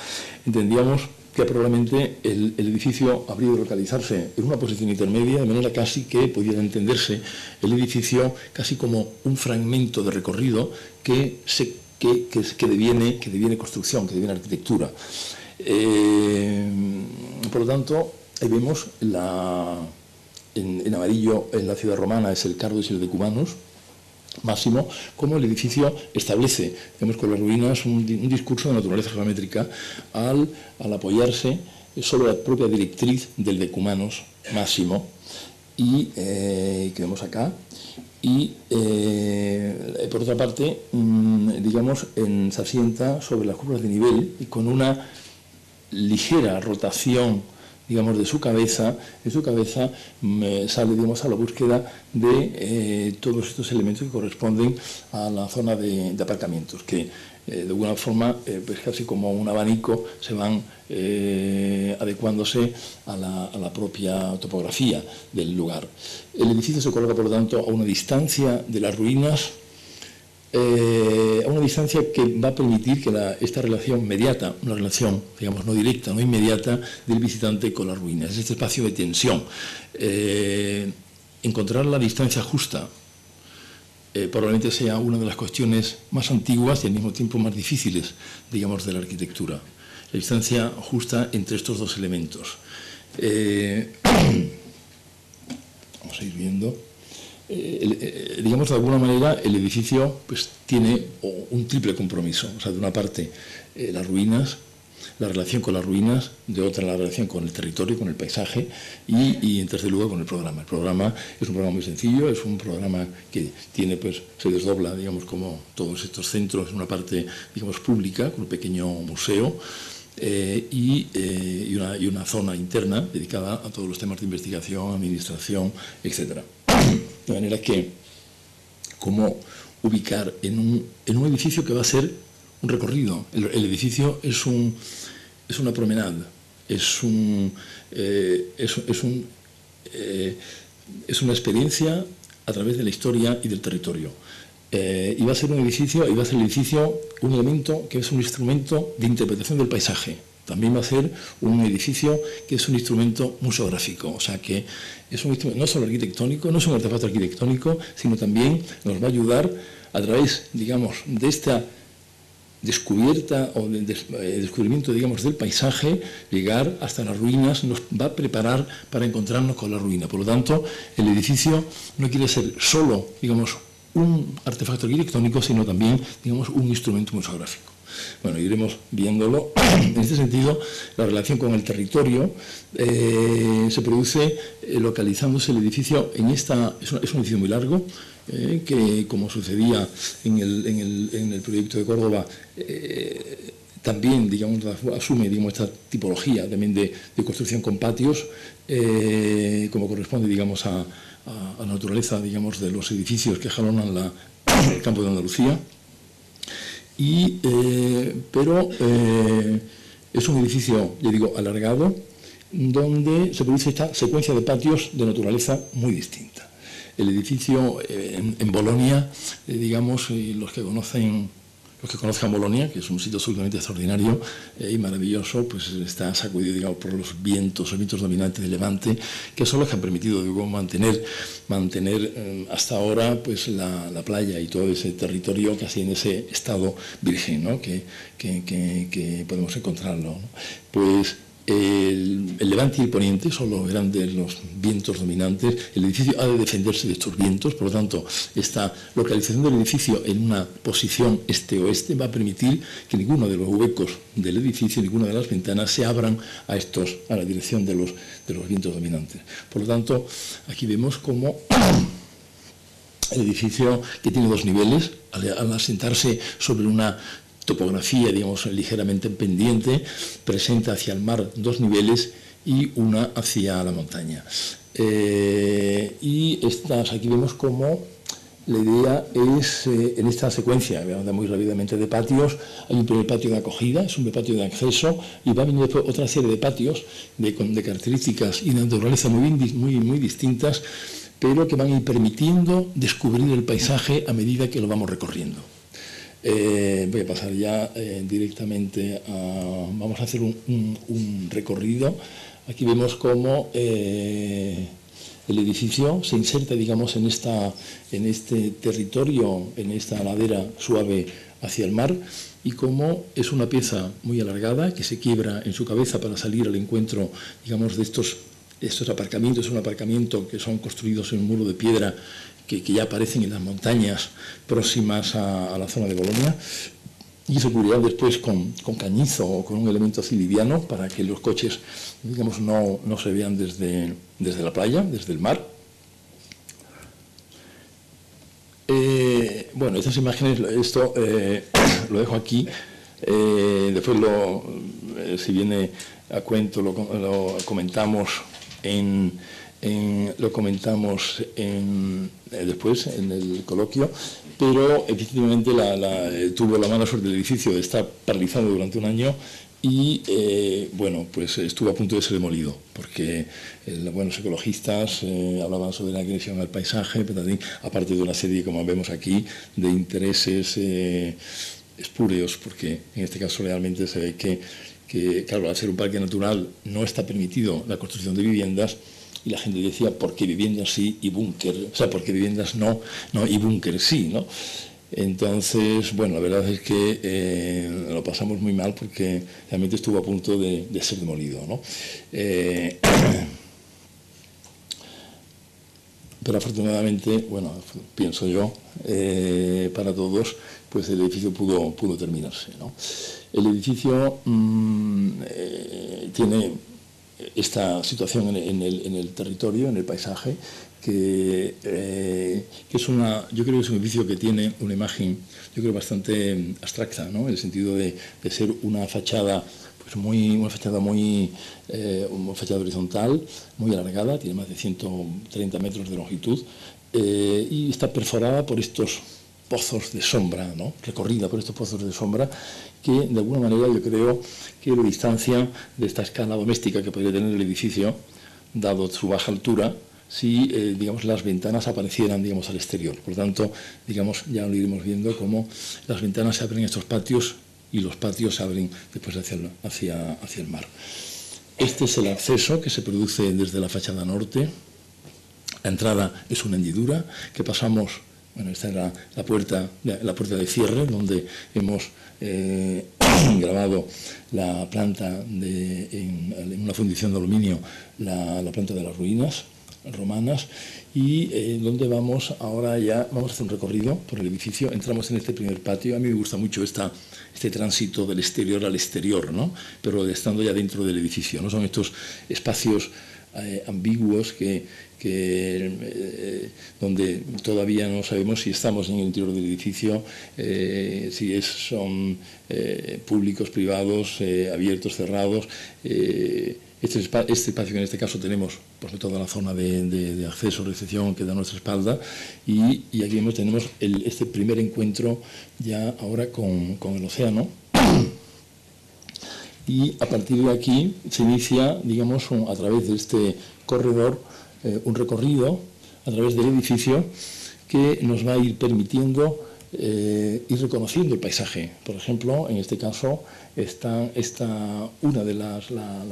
entendíamos que probablemente el edificio habría de localizarse en una posición intermedia, de manera casi que pudiera entenderse el edificio casi como un fragmento de recorrido que deviene construcción, que deviene arquitectura. Por lo tanto, ahí vemos en amarillo en la ciudad romana es el Cardo y el Decumanos máximo, como el edificio establece, vemos con las ruinas, un discurso de naturaleza geométrica al apoyarse sobre la propia directriz del Decumanos máximo y que vemos acá. Y por otra parte, digamos, se asienta sobre las curvas de nivel y con una ligera rotación digamos, de su cabeza, sale, digamos, a la búsqueda de todos estos elementos que corresponden a la zona de aparcamientos, que de alguna forma, pues casi como un abanico, se van adecuándose a la propia topografía del lugar. El edificio se coloca, por lo tanto, a una distancia de las ruinas, a una distancia que va a permitir que esta relación mediata, una relación, digamos, no directa, no inmediata, del visitante con las ruinas, este espacio de tensión. Encontrar la distancia justa probablemente sea una de las cuestiones más antiguas y al mismo tiempo más difíciles, digamos, de la arquitectura. La distancia justa entre estos dos elementos. Vamos a ir viendo. Digamos, de alguna manera, el edificio pues, tiene un triple compromiso. O sea, de una parte, las ruinas, la relación con las ruinas, de otra, la relación con el territorio, con el paisaje y en tercer lugar, con el programa. El programa es un programa muy sencillo, es un programa que tiene, pues, se desdobla, digamos, como todos estos centros, en una parte, digamos, pública, con un pequeño museo, y una zona interna dedicada a todos los temas de investigación, administración, etcétera. De manera que, cómo ubicar en un edificio que va a ser un recorrido. El edificio es una promenade, es una experiencia a través de la historia y del territorio. Y va a ser un edificio, un elemento que es un instrumento de interpretación del paisaje. También va a ser un edificio que es un instrumento museográfico, o sea que es un instrumento no solo arquitectónico, no es un artefacto arquitectónico, sino también nos va a ayudar a través, digamos, de esta descubierta o del descubrimiento, digamos, del paisaje, llegar hasta las ruinas, nos va a preparar para encontrarnos con la ruina. Por lo tanto, el edificio no quiere ser solo, digamos, un artefacto arquitectónico, sino también, digamos, un instrumento museográfico. Bueno, iremos viéndolo. En este sentido, la relación con el territorio se produce localizándose el edificio en esta... Es un edificio muy largo, que, como sucedía en el proyecto de Córdoba, también, digamos, asume, digamos, esta tipología también de construcción con patios, como corresponde, digamos, a la naturaleza, digamos, de los edificios que jalonan el campo de Andalucía. Pero es un edificio, ya digo, alargado, donde se produce esta secuencia de patios de naturaleza muy distinta. El edificio en Bolonia, digamos, los que conozcan Bolonia, que es un sitio absolutamente extraordinario y maravilloso, pues está sacudido, digamos, por los vientos dominantes de Levante, que son los que han permitido, digo, mantener hasta ahora pues la playa y todo ese territorio casi en ese estado virgen, ¿no? que podemos encontrarlo, ¿no? Pues el levante y el poniente son los grandes los vientos dominantes. El edificio ha de defenderse de estos vientos, por lo tanto, esta localización del edificio en una posición este-oeste va a permitir que ninguno de los huecos del edificio, ninguna de las ventanas se abran a la dirección de los vientos dominantes. Por lo tanto, aquí vemos cómo el edificio, que tiene dos niveles, al asentarse sobre una topografía, digamos, ligeramente pendiente, presenta hacia el mar dos niveles y una hacia la montaña. Aquí vemos cómo la idea es, en esta secuencia, muy rápidamente, de patios, hay un primer patio de acogida, es un patio de acceso, y va a venir después otra serie de patios de características y de naturaleza muy distintas, pero que van a ir permitiendo descubrir el paisaje a medida que lo vamos recorriendo. Voy a pasar ya directamente vamos a hacer un recorrido. Aquí vemos cómo el edificio se inserta, digamos, en este territorio, en esta ladera suave hacia el mar, y cómo es una pieza muy alargada que se quiebra en su cabeza para salir al encuentro, digamos, de estos aparcamientos. Es un aparcamiento que son construidos en un muro de piedra que ya aparecen en las montañas próximas a la zona de Bolonia, y se cubrirá después con cañizo o con un elemento así liviano para que los coches, digamos, no se vean desde la playa, desde el mar. Bueno, estas imágenes, esto lo dejo aquí. Después, si viene a cuento, lo comentamos después en el coloquio, pero efectivamente tuvo la mala suerte del edificio de estar paralizado durante un año y bueno, pues estuvo a punto de ser demolido, porque los ecologistas hablaban sobre la agresión al paisaje, aparte de una serie, como vemos aquí, de intereses espúreos, porque en este caso realmente se ve que, claro, al ser un parque natural no está permitido la construcción de viviendas, y la gente decía, ¿por qué viviendas sí y búnker? O sea, ¿por qué viviendas no y búnker sí, ¿no? Entonces, bueno, la verdad es que lo pasamos muy mal porque realmente estuvo a punto de ser demolido, ¿no? Pero afortunadamente, bueno, pienso yo, para todos, pues el edificio pudo terminarse, ¿no? El edificio tiene esta situación en el territorio, en el paisaje, que es yo creo que es un edificio que tiene una imagen, yo creo, bastante abstracta, ¿no? En el sentido de ser una fachada, pues una fachada horizontal, muy alargada, tiene más de 130 metros de longitud, y está perforada por estos pozos de sombra, ¿no? Recorrida por estos pozos de sombra, que de alguna manera yo creo que lo distancian de esta escala doméstica que podría tener el edificio, dado su baja altura, si digamos, las ventanas aparecieran, digamos, al exterior. Por lo tanto, digamos, ya lo iremos viendo cómo las ventanas se abren en estos patios y los patios se abren después hacia el mar. Este es el acceso que se produce desde la fachada norte. La entrada es una hendidura que pasamos. Bueno, esta era la puerta de cierre, donde hemos grabado la planta en una fundición de aluminio, la planta de las ruinas romanas, y donde vamos ahora vamos a hacer un recorrido por el edificio. Entramos en este primer patio. A mí me gusta mucho este tránsito del exterior al exterior, ¿no? Pero estando ya dentro del edificio, ¿no? Son estos espacios ambiguos donde todavía no sabemos si estamos en el interior del edificio, si son públicos, privados, abiertos, cerrados. Este espacio que en este caso tenemos, pues, toda la zona de acceso, recepción, que da a nuestra espalda, y aquí tenemos este primer encuentro ya ahora con el océano. Y a partir de aquí se inicia, digamos, a través de este corredor, un recorrido a través del edificio que nos va a ir permitiendo ir reconociendo el paisaje. Por ejemplo, en este caso está una de la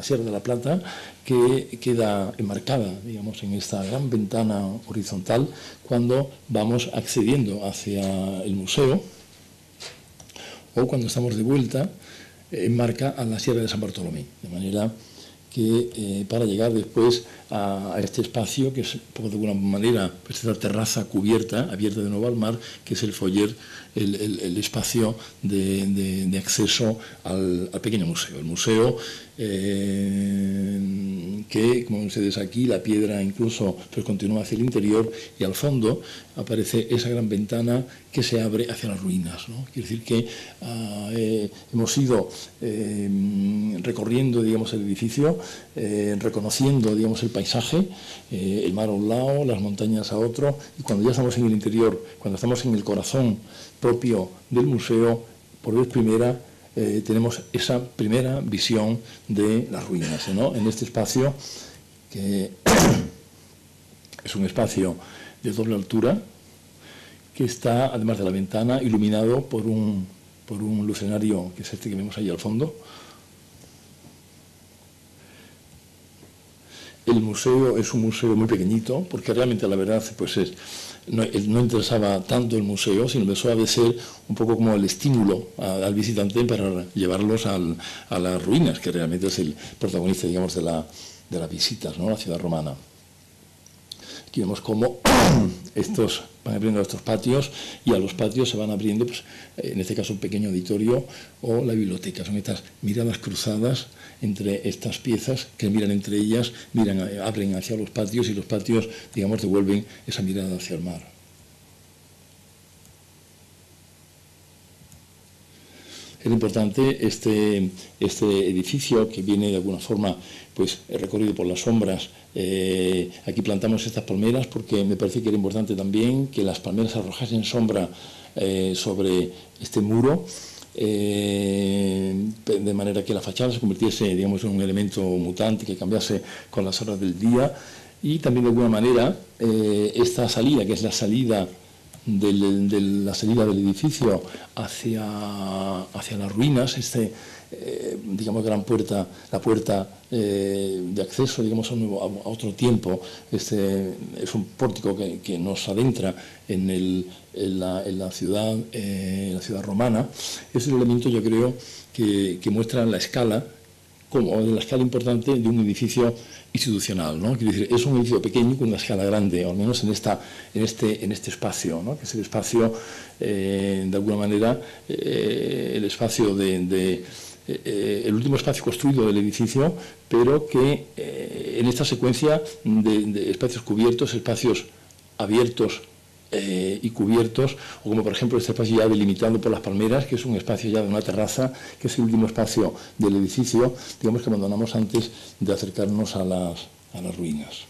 Sierra de la Plata, que queda enmarcada, digamos, en esta gran ventana horizontal cuando vamos accediendo hacia el museo, o cuando estamos de vuelta enmarca a la Sierra de San Bartolomé, de manera que para llegar después a este espacio, que es de alguna manera esta terraza cubierta, abierta de nuevo al mar, que es el foyer, el espacio de acceso al pequeño museo. El museo que, como ven ustedes aquí, la piedra incluso pues continúa hacia el interior, y al fondo aparece esa gran ventana que se abre hacia las ruinas, ¿no? Quiere decir que hemos ido recorriendo, digamos, el edificio, reconociendo, digamos, el paisaje, el mar a un lado, las montañas a otro, y cuando ya estamos en el interior, cuando estamos en el corazón propio del museo, por vez primera tenemos esa primera visión de las ruinas, ¿no? En este espacio, que es un espacio de doble altura, que está, además de la ventana, iluminado por un lucenario, que es este que vemos ahí al fondo. El museo es un museo muy pequeñito, porque realmente, la verdad, pues no interesaba tanto el museo, sino que eso ha de ser un poco como el estímulo al visitante para llevarlos a las ruinas, que realmente es el protagonista, digamos, de las visitas, ¿no? A la ciudad romana. Aquí vemos cómo estos van abriendo estos patios, y a los patios se van abriendo, pues, en este caso, un pequeño auditorio o la biblioteca. Son estas miradas cruzadas entre estas piezas que miran entre ellas, abren hacia los patios, y los patios, digamos, devuelven esa mirada hacia el mar. era importante este edificio que viene de alguna forma pues recorrido por las sombras. Aquí plantamos estas palmeras porque me parece que era importante también que las palmeras arrojasen sombra sobre este muro, de manera que la fachada se convirtiese, digamos, en un elemento mutante que cambiase con las horas del día. Y también de alguna manera esta salida, que es la salida del edificio hacia las ruinas, digamos, gran puerta, la puerta de acceso, digamos, a otro tiempo. Es un pórtico que nos adentra en la ciudad romana. Es el elemento, yo creo, que muestra la escala, como la escala importante de un edificio institucional, ¿no? Quiero decir, es un edificio pequeño con una escala grande, al menos en este espacio, ¿no? Que es el espacio, de alguna manera, el espacio el último espacio construido del edificio, pero que en esta secuencia de espacios cubiertos, espacios abiertos y cubiertos, o como por ejemplo este espacio ya delimitado por las palmeras, que es un espacio ya de una terraza, que es el último espacio del edificio, digamos, que abandonamos antes de acercarnos a las ruinas.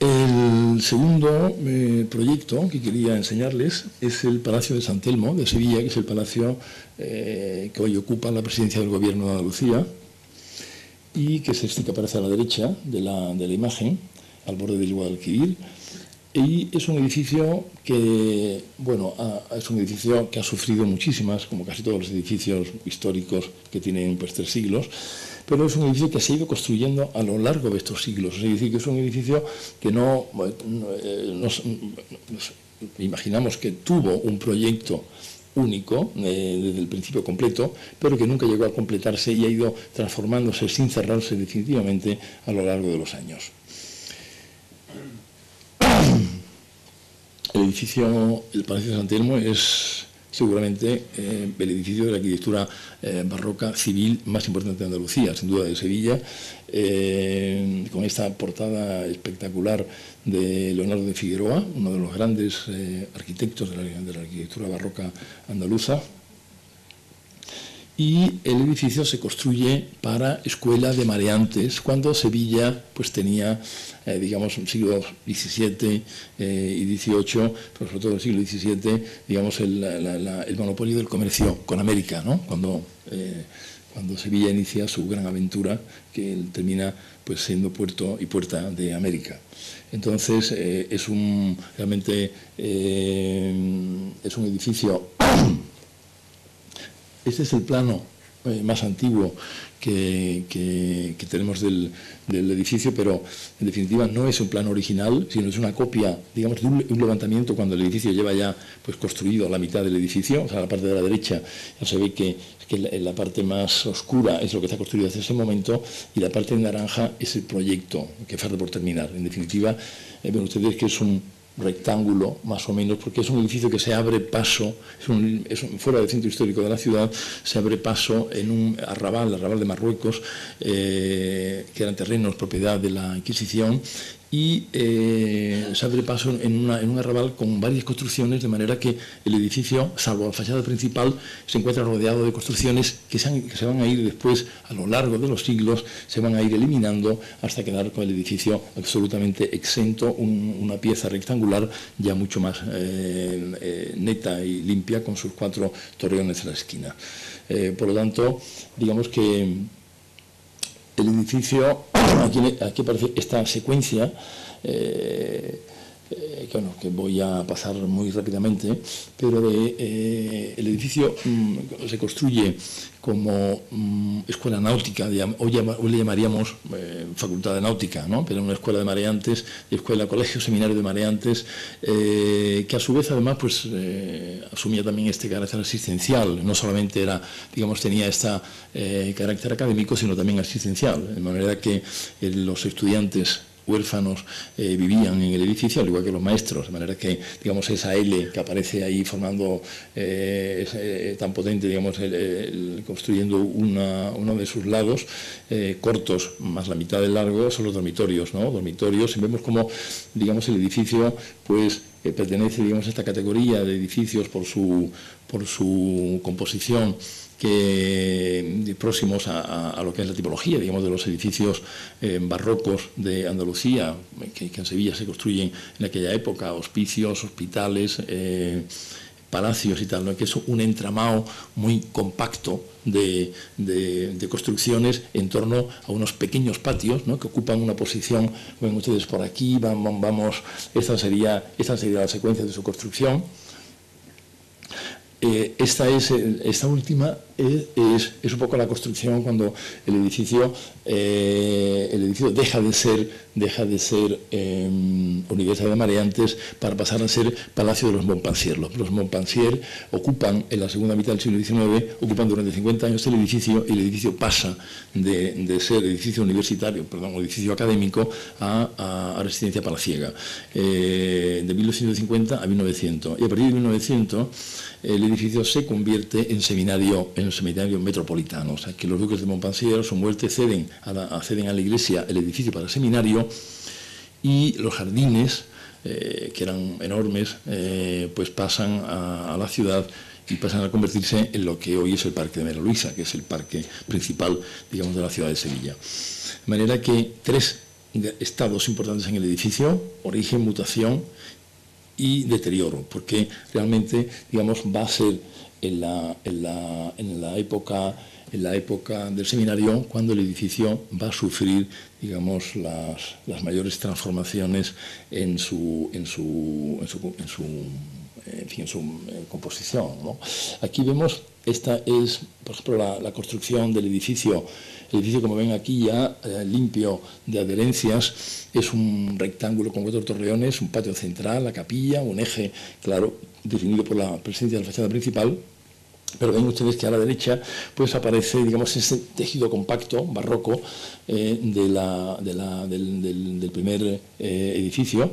El segundo proyecto que quería enseñarles es el Palacio de San Telmo de Sevilla, que es el palacio que hoy ocupa la presidencia del Gobierno de Andalucía, y que es este que aparece a la derecha de la imagen, al borde del Guadalquivir. Y es un edificio que, bueno, es un edificio que ha sufrido muchísimas, como casi todos los edificios históricos que tienen pues 3 siglos, pero es un edificio que se ha ido construyendo a lo largo de estos siglos. Es decir, que es un edificio que imaginamos que tuvo un proyecto único desde el principio completo, pero que nunca llegó a completarse y ha ido transformándose sin cerrarse definitivamente a lo largo de los años. El edificio, el Palacio de San Telmo, es seguramente el edificio de la arquitectura barroca civil más importante de Andalucía, sin duda de Sevilla, con esta portada espectacular de Leonardo de Figueroa, uno de los grandes arquitectos de la arquitectura barroca andaluza. Y el edificio se construye para escuela de mareantes, cuando Sevilla pues tenía, digamos, siglos XVII y XVIII, pero sobre todo el siglo XVII, digamos, el monopolio del comercio con América, ¿no? Cuando Sevilla inicia su gran aventura, que termina pues siendo puerto y puerta de América. Entonces, realmente es un edificio. Este es el plano más antiguo que tenemos del edificio, pero en definitiva no es un plano original, sino es una copia, digamos, de un levantamiento cuando el edificio lleva ya pues construido la mitad del edificio. O sea, la parte de la derecha ya se ve que la parte más oscura es lo que está construido desde ese momento, y la parte en naranja es el proyecto que falta por terminar. En definitiva, ven ustedes que es un rectángulo, más o menos, porque es un edificio que se abre paso, fuera del centro histórico de la ciudad, se abre paso en un arrabal de Marruecos, que eran terrenos propiedad de la Inquisición, y se abre paso en un arrabal con varias construcciones, de manera que el edificio, salvo la fachada principal, se encuentra rodeado de construcciones que se van a ir después, a lo largo de los siglos, se van a ir eliminando hasta quedar con el edificio absolutamente exento, una pieza rectangular ya mucho más neta y limpia, con sus 4 torreones en la esquina. Por lo tanto, digamos que el edificio, aquí aparece esta secuencia, que voy a pasar muy rápidamente, pero el edificio se construye como escuela náutica, hoy le llamaríamos facultad de náutica, ¿no? Pero una escuela de mareantes, colegio, seminario de mareantes, que a su vez además pues asumía también este carácter asistencial. No solamente tenía este carácter académico, sino también asistencial, de manera que los estudiantes huérfanos vivían en el edificio, al igual que los maestros, de manera que, digamos, esa L que aparece ahí formando tan potente, digamos, construyendo uno de sus lados, cortos, más la mitad del largo, son los dormitorios, ¿no? Dormitorios, y vemos como, digamos, el edificio, pues, pertenece, digamos, a esta categoría de edificios por su composición, próximos a lo que es la tipología, digamos, de los edificios barrocos de Andalucía, que en Sevilla se construyen en aquella época, hospicios, hospitales, palacios y tal, ¿no? Que es un entramado muy compacto de construcciones en torno a unos pequeños patios, ¿no? Que ocupan una posición. Ven ustedes por aquí, vamos, esta sería la secuencia de su construcción. Esta última es un poco la construcción cuando el edificio deja de ser Universidad de Mareantes para pasar a ser Palacio de los Montpensier. Los Montpensier ocupan en la segunda mitad del siglo XIX, ocupan durante 50 años el edificio, y el edificio pasa de ser edificio universitario, edificio académico, a residencia palaciega, de 1850 a 1900. Y a partir de 1900 el edificio se convierte en seminario metropolitano, o sea que los duques de Montpensier a su muerte ceden a la iglesia el edificio para seminario, y los jardines, que eran enormes, pues pasan a la ciudad y pasan a convertirse en lo que hoy es el Parque de María Luisa, que es el parque principal, digamos, de la ciudad de Sevilla. De manera que 3 estados importantes en el edificio: origen, mutación y deterioro, porque realmente, digamos, va a ser en la época del seminario cuando el edificio va a sufrir, digamos, las mayores transformaciones en su composición, ¿no? Aquí vemos, esta es, por ejemplo, la construcción del edificio. El edificio, como ven aquí, ya limpio de adherencias, es un rectángulo con 4 torreones, un patio central, la capilla, un eje, claro, definido por la presencia de la fachada principal. Pero ven ustedes que a la derecha pues aparece, digamos, ese tejido compacto barroco del primer edificio,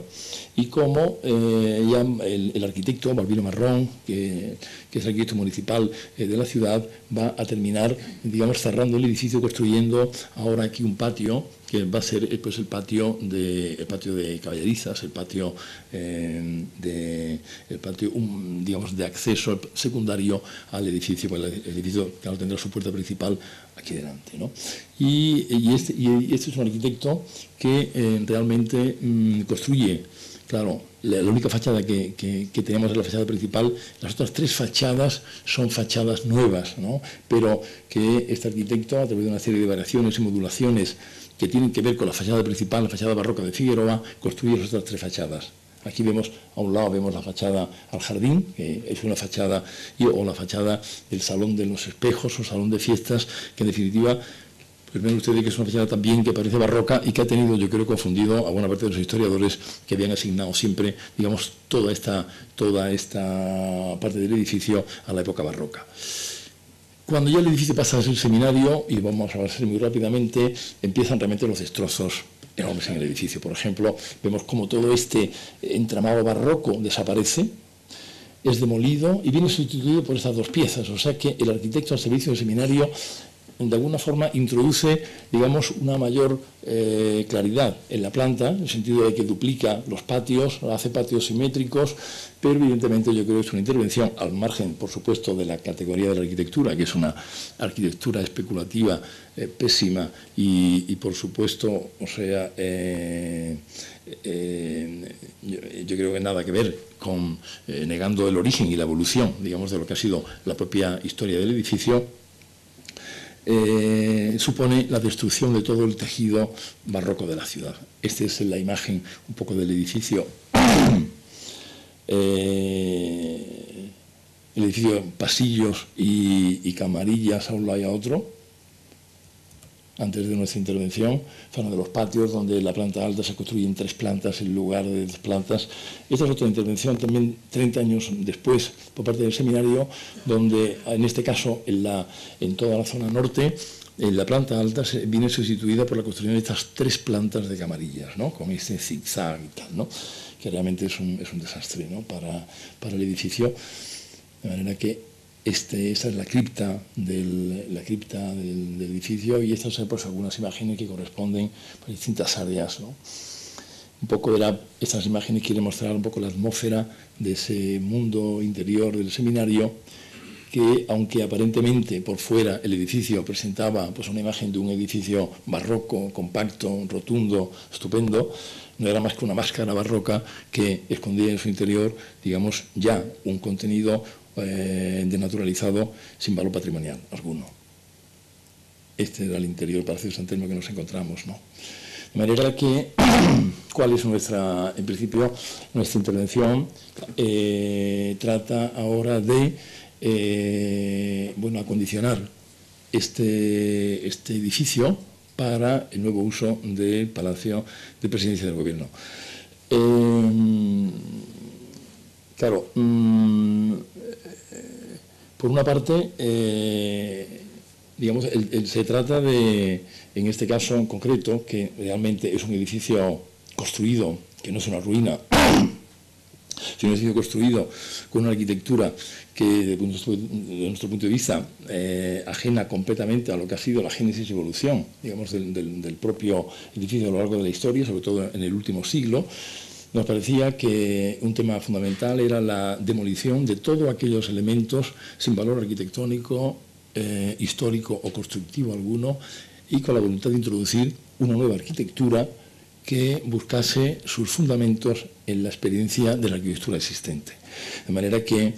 y como ya el arquitecto Balbino Marrón, que es el arquitecto municipal de la ciudad, va a terminar, digamos, cerrando el edificio, construyendo ahora aquí un patio que va a ser, pues, el patio de caballerizas, el patio digamos, de acceso secundario al edificio. Pues el edificio, claro, tendrá su puerta principal aquí delante, ¿no? Y este es un arquitecto que realmente construye, claro, la única fachada que tenemos es la fachada principal. Las otras 3 fachadas son fachadas nuevas, ¿no? Pero que este arquitecto, a través de una serie de variaciones y modulaciones que tienen que ver con la fachada principal, la fachada barroca de Figueroa, construye las otras 3 fachadas. Aquí vemos, a un lado vemos la fachada al jardín, que es una fachada, o la fachada del Salón de los Espejos, o Salón de Fiestas, que en definitiva, pues ven ustedes que es una fachada también que parece barroca y que ha tenido, yo creo, confundido a buena parte de los historiadores, que habían asignado siempre, digamos, toda esta parte del edificio a la época barroca. Cuando ya el edificio pasa a ser seminario, y vamos a avanzar muy rápidamente, empiezan realmente los destrozos enormes en el edificio. Por ejemplo, vemos como todo este entramado barroco desaparece, es demolido y viene sustituido por estas 2 piezas. O sea que el arquitecto al servicio del seminario, de alguna forma, introduce, digamos, una mayor claridad en la planta, en el sentido de que duplica los patios, hace patios simétricos, pero evidentemente yo creo que es una intervención, al margen, por supuesto, de la categoría de la arquitectura, que es una arquitectura especulativa pésima y, por supuesto, o sea, yo creo que nada que ver con negando el origen y la evolución, digamos, de lo que ha sido la propia historia del edificio. Supone la destrucción de todo el tejido barroco de la ciudad. Esta es la imagen un poco del edificio. El edificio, pasillos y camarillas a un lado y a otro, antes de nuestra intervención, zona de los patios, donde la planta alta se construye en 3 plantas en lugar de 2 plantas. Esta es otra intervención también 30 años después por parte del seminario, donde en este caso en toda la zona norte, en la planta alta viene sustituida por la construcción de estas 3 plantas de camarillas, ¿no? Con este zigzag y tal, ¿no? Que realmente es un desastre, ¿no? para el edificio, de manera que esta es la cripta del edificio, y estas son, pues, algunas imágenes que corresponden a distintas áreas, ¿no? un poco estas imágenes quieren mostrar un poco la atmósfera de ese mundo interior del seminario, que aunque aparentemente por fuera el edificio presentaba pues una imagen de un edificio barroco, compacto, rotundo, estupendo, no era más que una máscara barroca que escondía en su interior, digamos, ya un contenido denaturalizado sin valor patrimonial alguno. Este era el interior del Palacio de San Telmo que nos encontramos, ¿no? De manera que, ¿cuál es en principio, nuestra intervención? Trata ahora de acondicionar este edificio para el nuevo uso del Palacio de Presidencia del Gobierno. Claro, por una parte, digamos, se trata de, en este caso en concreto, que realmente es un edificio construido, que no es una ruina, sino un edificio construido con una arquitectura que, desde nuestro punto de vista, ajena completamente a lo que ha sido la génesis y evolución, digamos, del propio edificio a lo largo de la historia, sobre todo en el último siglo. Nos parecía que un tema fundamental era la demolición de todos aquellos elementos sin valor arquitectónico, histórico o constructivo alguno, y con la voluntad de introducir una nueva arquitectura que buscase sus fundamentos en la experiencia de la arquitectura existente. De manera que,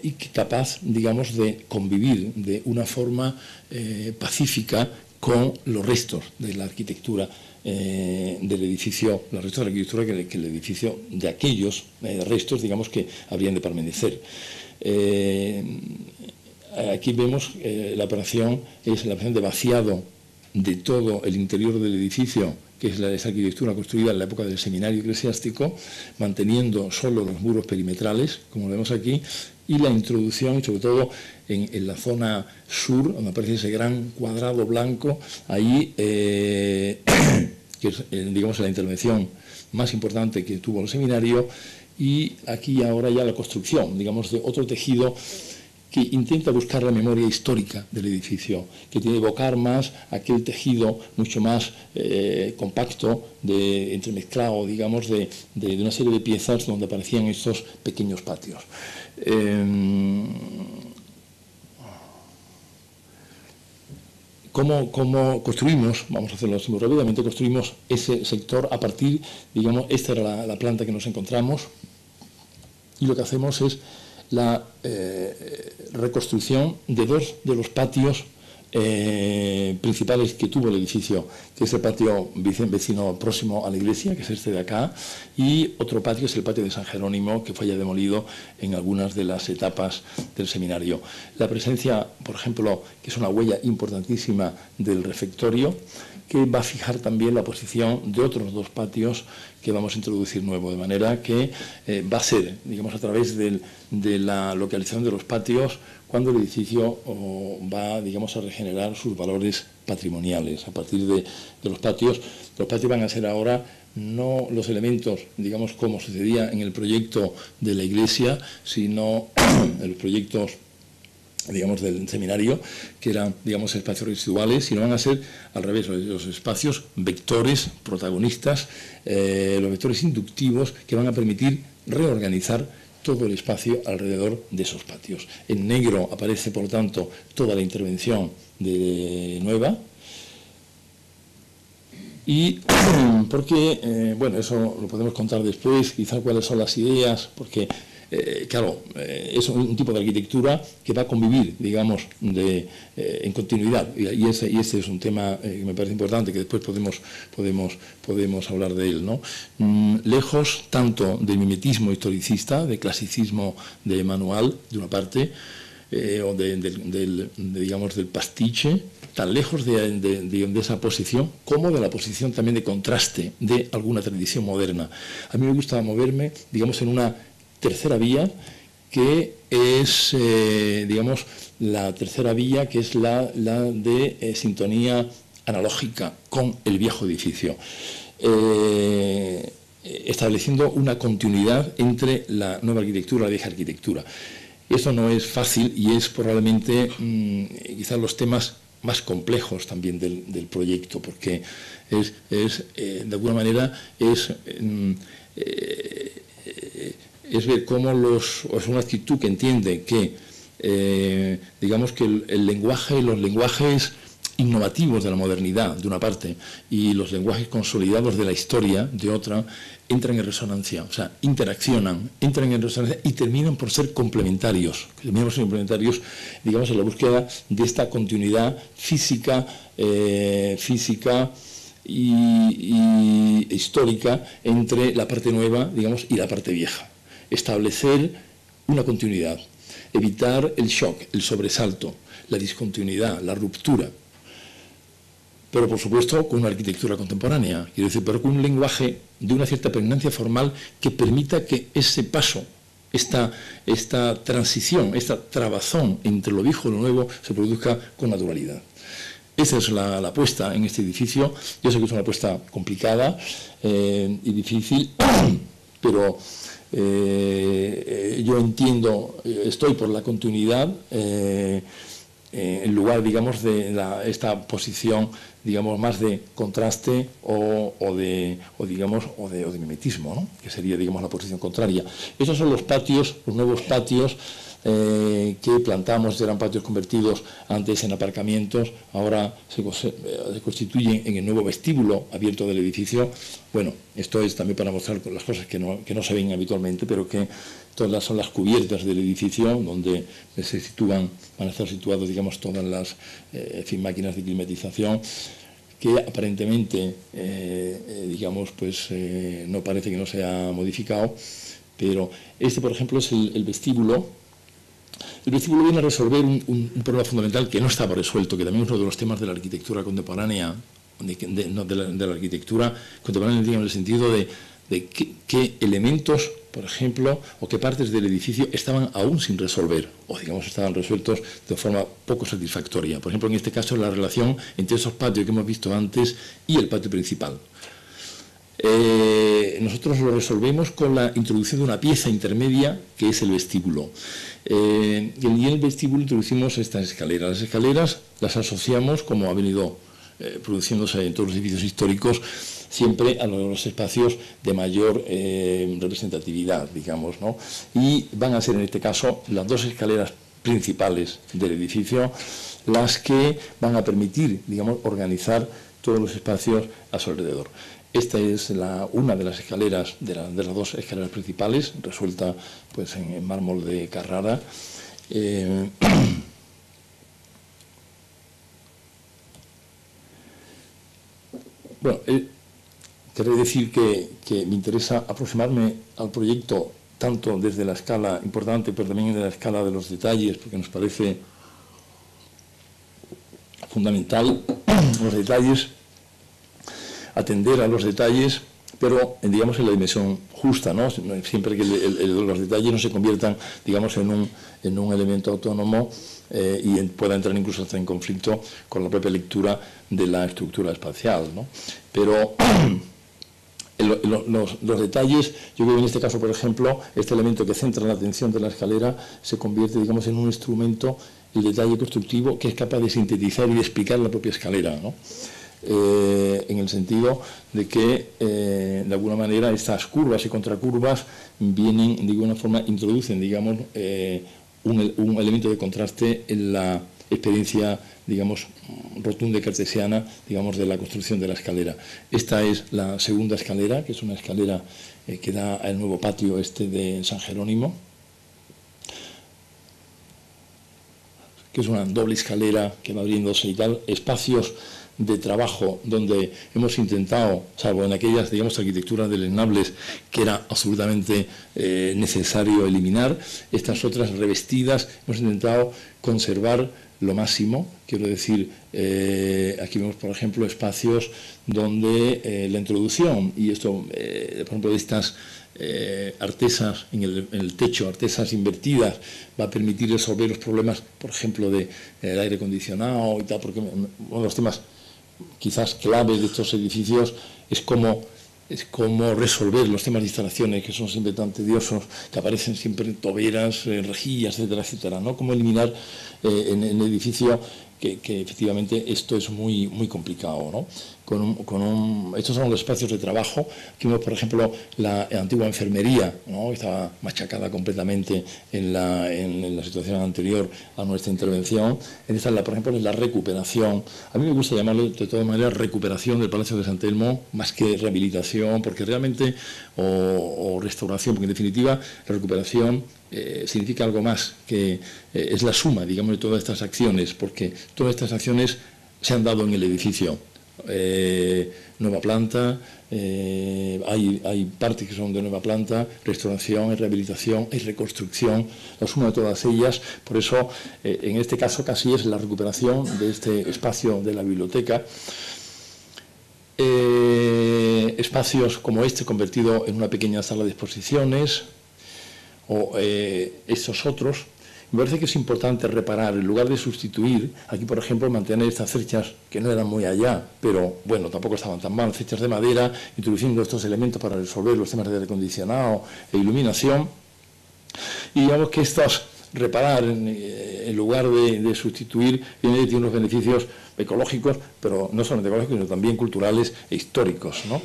y capaz, digamos, de convivir de una forma pacífica con los restos de la arquitectura del edificio, los restos de la arquitectura que el edificio, de aquellos restos, digamos, que habrían de permanecer. Aquí vemos la operación es la operación de vaciado de todo el interior del edificio, que es esa arquitectura construida en la época del seminario eclesiástico, manteniendo solo los muros perimetrales, como vemos aquí, y la introducción, sobre todo en la zona sur, donde aparece ese gran cuadrado blanco, ahí, que es, digamos, la intervención más importante que tuvo el seminario, y aquí ahora ya la construcción, digamos, de otro tejido que intenta buscar la memoria histórica del edificio, que tiene que evocar más aquel tejido mucho más compacto, entremezclado, digamos, de una serie de piezas donde aparecían estos pequeños patios. ¿Cómo construimos? Vamos a hacerlo muy rápidamente. Construimos ese sector a partir, digamos, esta era la planta que nos encontramos, y lo que hacemos es la reconstrucción de dos de los patios principales que tuvo el edificio, que es el patio vecino próximo a la iglesia, que es este de acá, y otro patio es el patio de San Jerónimo, que fue ya demolido en algunas de las etapas del seminario. La presencia, por ejemplo, que es una huella importantísima del refectorio, que va a fijar también la posición de otros dos patios que vamos a introducir nuevo, de manera que va a ser, digamos, a través de la localización de los patios, cuando el edificio va, digamos, a regenerar sus valores patrimoniales. A partir de los patios van a ser ahora no los elementos, digamos, como sucedía en el proyecto de la iglesia, sino en los proyectos, digamos, del seminario, que eran, digamos, espacios residuales, sino van a ser al revés, los espacios vectores, protagonistas, los vectores inductivos que van a permitir reorganizar todo el espacio alrededor de esos patios. En negro aparece, por lo tanto, toda la intervención de Nueva, y porque, bueno, eso lo podemos contar después, quizá cuáles son las ideas, porque claro, es un tipo de arquitectura que va a convivir, digamos, en continuidad, y este es un tema que me parece importante, que después podemos hablar de él, ¿no? Lejos tanto del mimetismo historicista, de clasicismo de manual, de una parte, o digamos, del pastiche, tan lejos de esa posición, como de la posición también de contraste de alguna tradición moderna. A mí me gusta moverme, digamos, en una tercera vía, que es, digamos, la tercera vía, que es la de sintonía analógica con el viejo edificio, estableciendo una continuidad entre la nueva arquitectura y la vieja arquitectura. Esto no es fácil y es probablemente quizás los temas más complejos también del proyecto, porque de alguna manera es ver cómo es una actitud que entiende que, digamos que el lenguaje, los lenguajes innovativos de la modernidad, de una parte, y los lenguajes consolidados de la historia, de otra, entran en resonancia, o sea, interaccionan, entran en resonancia y terminan por ser complementarios, digamos, en la búsqueda de esta continuidad física y histórica entre la parte nueva, digamos, y la parte vieja. Establecer una continuidad, evitar el shock, el sobresalto, la discontinuidad, la ruptura, pero por supuesto con una arquitectura contemporánea, quiero decir, pero con un lenguaje de una cierta pregnancia formal que permita que ese paso, esta transición, esta trabazón entre lo viejo y lo nuevo se produzca con naturalidad. Esa es la apuesta en este edificio. Yo sé que es una apuesta complicada y difícil, pero yo entiendo, estoy por la continuidad en lugar, digamos, de esta posición, digamos, más de contraste o de mimetismo, ¿no? Que sería, digamos, la posición contraria. Estos son los patios, los nuevos patios que plantamos, eran patios convertidos antes en aparcamientos, ahora se constituyen en el nuevo vestíbulo abierto del edificio. Bueno, esto es también para mostrar las cosas que no se ven habitualmente, pero que todas son las cubiertas del edificio donde van a estar situados, digamos, todas las máquinas de climatización, que aparentemente, digamos, pues no parece que no se ha modificado, pero este, por ejemplo, es el vestíbulo. El vestíbulo viene a resolver un problema fundamental que no estaba resuelto, que también es uno de los temas de la arquitectura contemporánea, de la arquitectura contemporánea, digamos, en el sentido de qué elementos, por ejemplo, o qué partes del edificio estaban aún sin resolver, o digamos estaban resueltos de forma poco satisfactoria. Por ejemplo, en este caso, la relación entre esos patios que hemos visto antes y el patio principal. Nosotros lo resolvemos con la introducción de una pieza intermedia que es el vestíbulo. Y en el vestíbulo introducimos estas escaleras. Las escaleras las asociamos, como ha venido produciéndose en todos los edificios históricos, siempre a los espacios de mayor representatividad, digamos, ¿no? Y van a ser en este caso las dos escaleras principales del edificio las que van a permitir, digamos, organizar todos los espacios a su alrededor. Esta es una de las escaleras, de las dos escaleras principales, resuelta pues en mármol de Carrara. Bueno, querré decir que me interesa aproximarme al proyecto tanto desde la escala importante, pero también desde la escala de los detalles, porque nos parece fundamental los detalles, atender a los detalles, pero digamos en la dimensión justa, ¿no? Siempre que los detalles no se conviertan, digamos, en un elemento autónomo y pueda entrar incluso hasta en conflicto con la propia lectura de la estructura espacial, ¿no? Pero los detalles, yo creo que en este caso, por ejemplo, este elemento que centra la atención de la escalera se convierte, digamos, en un instrumento, el detalle constructivo, que es capaz de sintetizar y de explicar la propia escalera, ¿no? En el sentido de que, de alguna manera, estas curvas y contracurvas vienen, de alguna forma, introducen, digamos, un elemento de contraste en la experiencia, digamos, rotunda y cartesiana, digamos, de la construcción de la escalera. Esta es la segunda escalera, que es una escalera que da al nuevo patio de San Jerónimo, que es una doble escalera que va abriéndose y tal, espacios de trabajo donde hemos intentado, salvo en aquellas, digamos, arquitecturas deleznables que era absolutamente necesario eliminar, estas otras revestidas, hemos intentado conservar lo máximo. Quiero decir, aquí vemos, por ejemplo, espacios donde la introducción, y esto, por ejemplo, de estas artesas en el techo, artesas invertidas, va a permitir resolver los problemas, por ejemplo, del aire acondicionado y tal, porque uno de los temas quizás claves de estos edificios es cómo resolver los temas de instalaciones, que son siempre tan tediosos, que aparecen siempre toberas, rejillas, etcétera, etcétera, ¿no? Cómo eliminar en el edificio que efectivamente esto es muy complicado, ¿no? Estos son los espacios de trabajo. Aquí vemos, por ejemplo, la antigua enfermería, ¿no? Estaba machacada completamente en la situación anterior a nuestra intervención. Esta, por ejemplo, es la recuperación. A mí me gusta llamarlo, de todas maneras, recuperación del Palacio de San Telmo, más que rehabilitación, porque realmente, o restauración, porque en definitiva la recuperación significa algo más, que es la suma, digamos, de todas estas acciones, porque todas estas acciones se han dado en el edificio. Nueva planta, hay partes que son de nueva planta, restauración, rehabilitación y reconstrucción, la suma de todas ellas. Por eso, en este caso, casi es la recuperación de este espacio de la biblioteca. Espacios como este convertido en una pequeña sala de exposiciones, o estos otros. Me parece que es importante reparar, en lugar de sustituir, aquí por ejemplo mantener estas cerchas que no eran muy allá, pero bueno, tampoco estaban tan mal, cerchas de madera, introduciendo estos elementos para resolver los temas de aire acondicionado e iluminación. Y digamos que estos, reparar en lugar de sustituir, tiene unos beneficios ecológicos, pero no solamente ecológicos, sino también culturales e históricos, ¿no?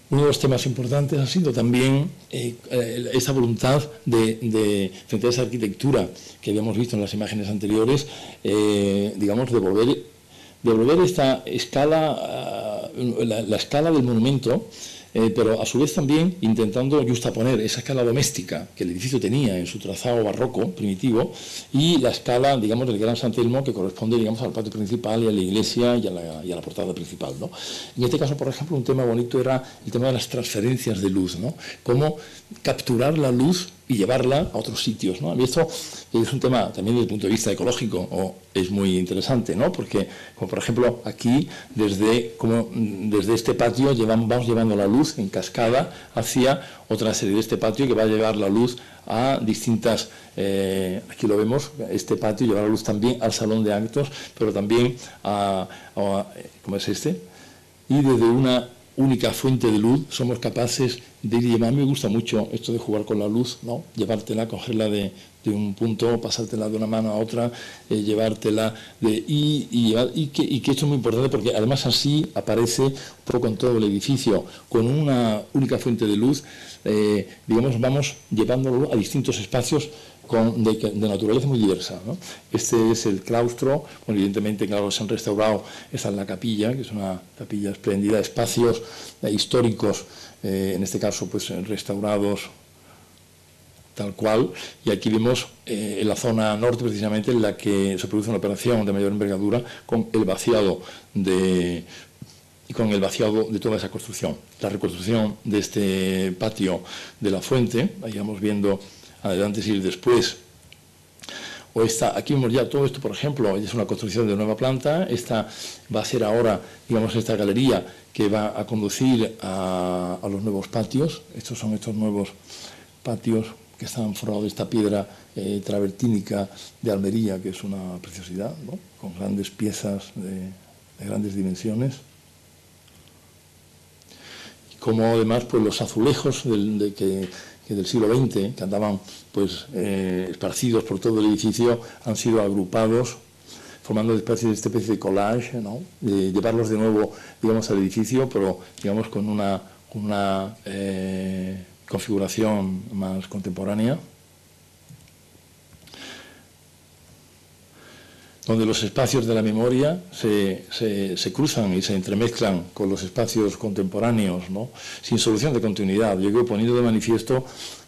Uno de los temas importantes ha sido también esa voluntad frente a esa arquitectura que habíamos visto en las imágenes anteriores, digamos, devolver esta escala, la escala del monumento, pero a su vez también intentando justaponer esa escala doméstica que el edificio tenía en su trazado barroco primitivo y la escala, digamos, del Gran San Telmo, que corresponde, digamos, al patio principal y a la iglesia y a la portada principal, ¿no? En este caso, por ejemplo, un tema bonito era el tema de las transferencias de luz, ¿no? Cómo capturar la luz y llevarla a otros sitios, ¿no? A mí esto es un tema también desde el punto de vista ecológico, es muy interesante, ¿no? Porque, como por ejemplo, aquí, desde este patio vamos llevando la luz en cascada hacia otra serie de este patio que va a llevar la luz a distintas, aquí lo vemos, este patio lleva la luz también al salón de actos, pero también ¿cómo es este? Y desde una única fuente de luz somos capaces de ir llevando. A mí me gusta mucho esto de jugar con la luz, ¿no? Llevártela, cogerla de un punto, pasártela de una mano a otra, llevártela, y que esto es muy importante porque además así aparece un poco en todo el edificio, con una única fuente de luz, digamos, vamos llevándolo a distintos espacios de naturaleza muy diversa, ¿no? Este es el claustro, bueno, evidentemente, claro, se han restaurado, esta es la capilla, que es una capilla espléndida, espacios históricos, en este caso, pues restaurados tal cual, y aquí vemos en la zona norte, precisamente, en la que se produce una operación de mayor envergadura con el vaciado de toda esa construcción. La reconstrucción de este patio de la fuente, vayamos viendo adelante y después, aquí vemos ya todo esto, por ejemplo, es una construcción de nueva planta, esta va a ser ahora, digamos, esta galería que va a conducir a los nuevos patios. Estos son estos nuevos patios que están forrados de esta piedra travertínica de Almería, que es una preciosidad, ¿no? Con grandes piezas de grandes dimensiones. Como además, pues los azulejos del siglo XX, que andaban pues esparcidos por todo el edificio, han sido agrupados, formando esta especie de collage, ¿no? De llevarlos de nuevo, digamos, al edificio, pero digamos con una configuración más contemporánea, donde los espacios de la memoria se cruzan y se entremezclan con los espacios contemporáneos, ¿no? Sin solución de continuidad. Yo creo, poniendo de manifiesto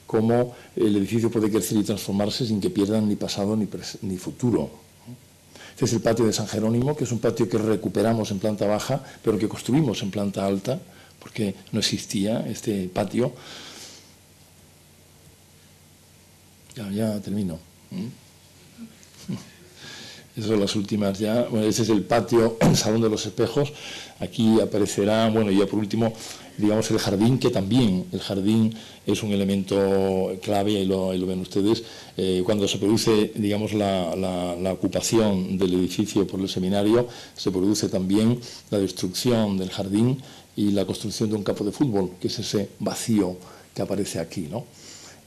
cómo el edificio puede crecer y transformarse sin que pierdan ni pasado ni futuro. Este es el patio de San Jerónimo, que es un patio que recuperamos en planta baja, pero que construimos en planta alta, porque no existía este patio. Ya termino. Esas son las últimas ya. Bueno, ese es el patio, el Salón de los Espejos. Aquí aparecerá, bueno, y ya por último, digamos, el jardín, que también el jardín es un elemento clave, y lo ven ustedes. Cuando se produce, digamos, la ocupación del edificio por el seminario, se produce también la destrucción del jardín y la construcción de un campo de fútbol, que es ese vacío que aparece aquí, ¿no?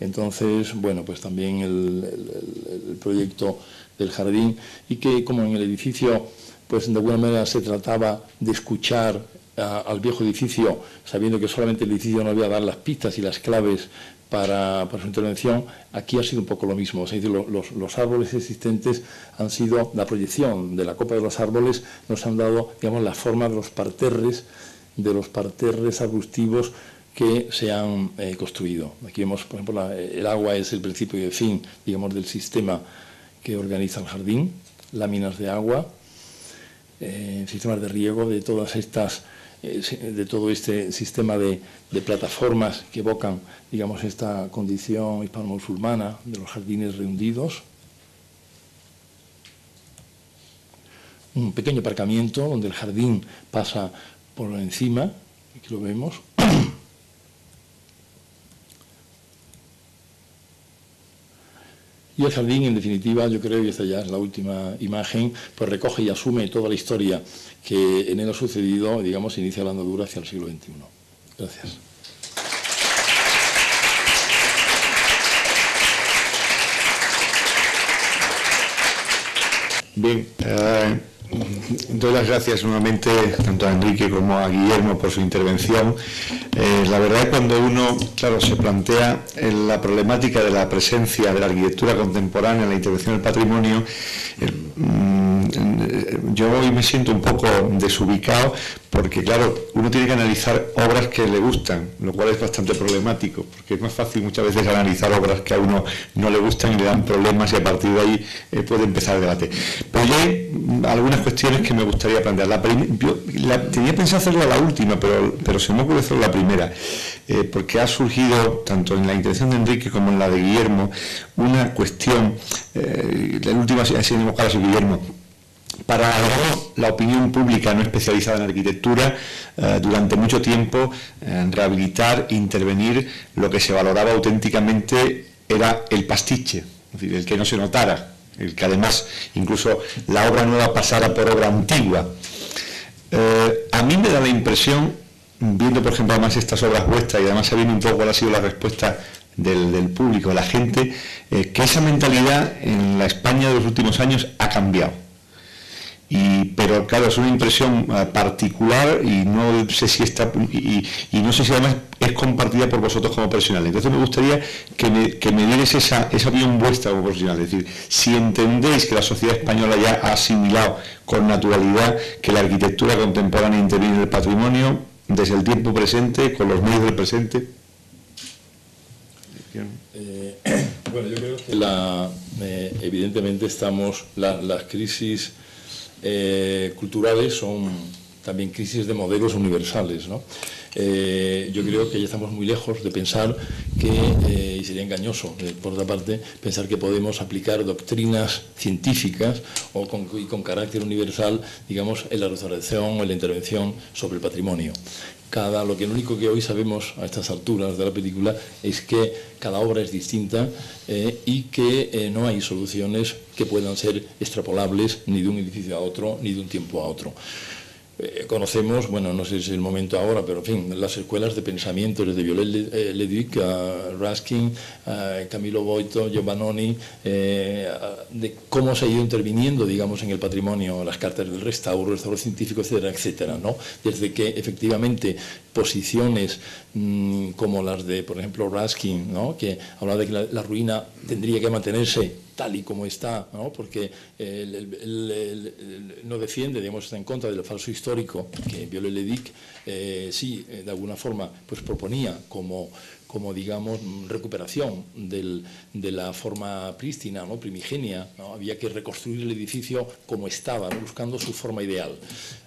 Entonces, bueno, pues también el proyecto del jardín, y que como en el edificio, pues de alguna manera se trataba de escuchar al viejo edificio, sabiendo que solamente el edificio nos iba a dar las pistas y las claves para su intervención, aquí ha sido un poco lo mismo. Es decir, los árboles existentes han sido la proyección de la copa de los árboles, nos han dado, digamos, la forma de los parterres arbustivos que se han construido. Aquí vemos, por ejemplo, el agua es el principio y el fin, digamos, del sistema que organiza el jardín, láminas de agua, sistemas de riego, de todas estas, de todo este sistema de plataformas que evocan, digamos, esta condición hispano-musulmana de los jardines rehundidos. Un pequeño aparcamiento donde el jardín pasa por encima, aquí lo vemos. Y el jardín, en definitiva, yo creo, y esta ya es la última imagen, pues recoge y asume toda la historia que en él ha sucedido, digamos, inicia la andadura hacia el siglo XXI. Gracias. Bien, doy las gracias nuevamente tanto a Enrique como a Guillermo por su intervención. La verdad es que cuando uno, claro, se plantea la problemática de la presencia de la arquitectura contemporánea en la intervención del patrimonio, yo hoy me siento un poco desubicado porque, claro, uno tiene que analizar obras que le gustan, lo cual es bastante problemático, porque es más fácil muchas veces analizar obras que a uno no le gustan y le dan problemas y a partir de ahí puede empezar el debate. Pero yo hay algunas cuestiones que me gustaría plantear. Tenía pensado hacerlo a la última, pero se me ocurre hacerlo la primera, porque ha surgido, tanto en la intervención de Enrique como en la de Guillermo, una cuestión, la última ha sido evocada a Guillermo. Para la opinión pública no especializada en arquitectura, durante mucho tiempo, rehabilitar, intervenir, lo que se valoraba auténticamente era el pastiche, es decir, el que no se notara, el que además incluso la obra nueva pasara por obra antigua. A mí me da la impresión, viendo por ejemplo además estas obras vuestras y además sabiendo un poco cuál ha sido la respuesta del público, de la gente, que esa mentalidad en la España de los últimos años ha cambiado. Pero claro, es una impresión particular y no sé si está y no sé si además es compartida por vosotros como profesionales. Entonces me gustaría que me dierais esa opinión vuestra como profesionales. Es decir, si entendéis que la sociedad española ya ha asimilado con naturalidad que la arquitectura contemporánea interviene en el patrimonio desde el tiempo presente, con los medios del presente. Bueno, yo creo que evidentemente las crisis culturales son también crisis de modelos universales, ¿no? Yo creo que ya estamos muy lejos de pensar que, y sería engañoso, por otra parte, pensar que podemos aplicar doctrinas científicas y con carácter universal, digamos, en la restauración o en la intervención sobre el patrimonio. Lo único que hoy sabemos a estas alturas de la película es que cada obra es distinta y que no hay soluciones que puedan ser extrapolables ni de un edificio a otro, ni de un tiempo a otro. Conocemos, bueno, no sé si es el momento ahora, pero en fin, las escuelas de pensamiento desde Viollet-le-Duc, Ruskin, Camillo Boito, Giovannoni, de cómo se ha ido interviniendo, digamos, en el patrimonio, las cartas del restauro científico, etcétera, etcétera, ¿no? Desde que efectivamente posiciones como las de, por ejemplo, Ruskin, ¿no? Que hablaba de que la ruina tendría que mantenerse tal y como está, ¿no? Porque no defiende, digamos, está en contra del falso histórico que Viollet-le-Duc sí, de alguna forma, pues proponía como digamos, recuperación de la forma prístina, ¿no? Primigenia, ¿no? Había que reconstruir el edificio como estaba, ¿no? Buscando su forma ideal.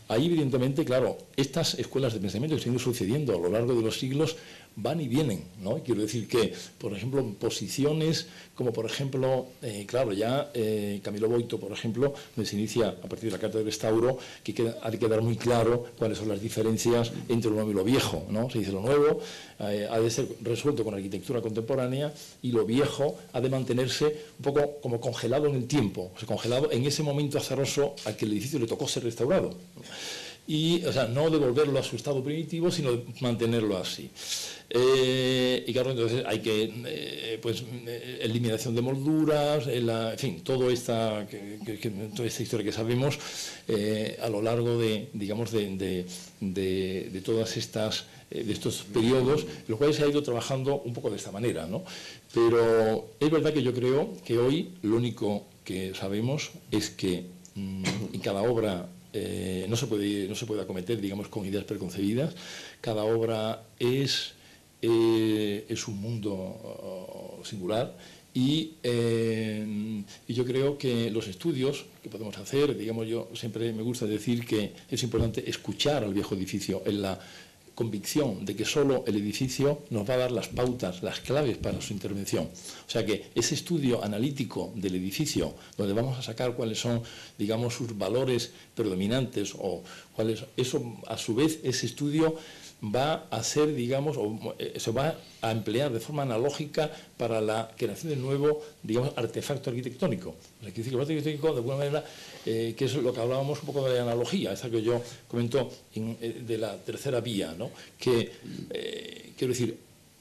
Ahí, evidentemente, claro, estas escuelas de pensamiento que se han ido sucediendo a lo largo de los siglos van y vienen, ¿no? Quiero decir que, por ejemplo, posiciones como, por ejemplo, claro, ya Camillo Boito, por ejemplo, donde se inicia a partir de la Carta del Restauro, que ha de quedar muy claro cuáles son las diferencias entre lo nuevo y lo viejo, ¿no? Se dice lo nuevo ha de ser resuelto con arquitectura contemporánea y lo viejo ha de mantenerse un poco como congelado en el tiempo, o sea, congelado en ese momento azaroso al que el edificio le tocó ser restaurado. y, o sea, no devolverlo a su estado primitivo, sino mantenerlo así. Y claro, entonces hay que, eliminación de molduras, en fin, toda esta historia que sabemos a lo largo de, digamos, de todas estas, de estos periodos, los cuales se ha ido trabajando un poco de esta manera, ¿no? Pero es verdad que yo creo que hoy lo único que sabemos es que en cada obra no se puede acometer, digamos, con ideas preconcebidas. Cada obra es un mundo singular y yo creo que los estudios que podemos hacer, digamos, yo siempre me gusta decir que es importante escuchar al viejo edificio en la convicción de que solo el edificio nos va a dar las pautas, las claves para su intervención. O sea que ese estudio analítico del edificio, donde vamos a sacar cuáles son, digamos, sus valores predominantes o cuáles, eso a su vez ese estudio va a ser, digamos, o se va a emplear de forma analógica para la creación de nuevo, digamos, artefacto arquitectónico. O sea, quiere decir que el artefacto arquitectónico, de alguna manera, que es lo que hablábamos un poco de la analogía, esa que yo comento de la tercera vía, ¿no? Que, quiero decir,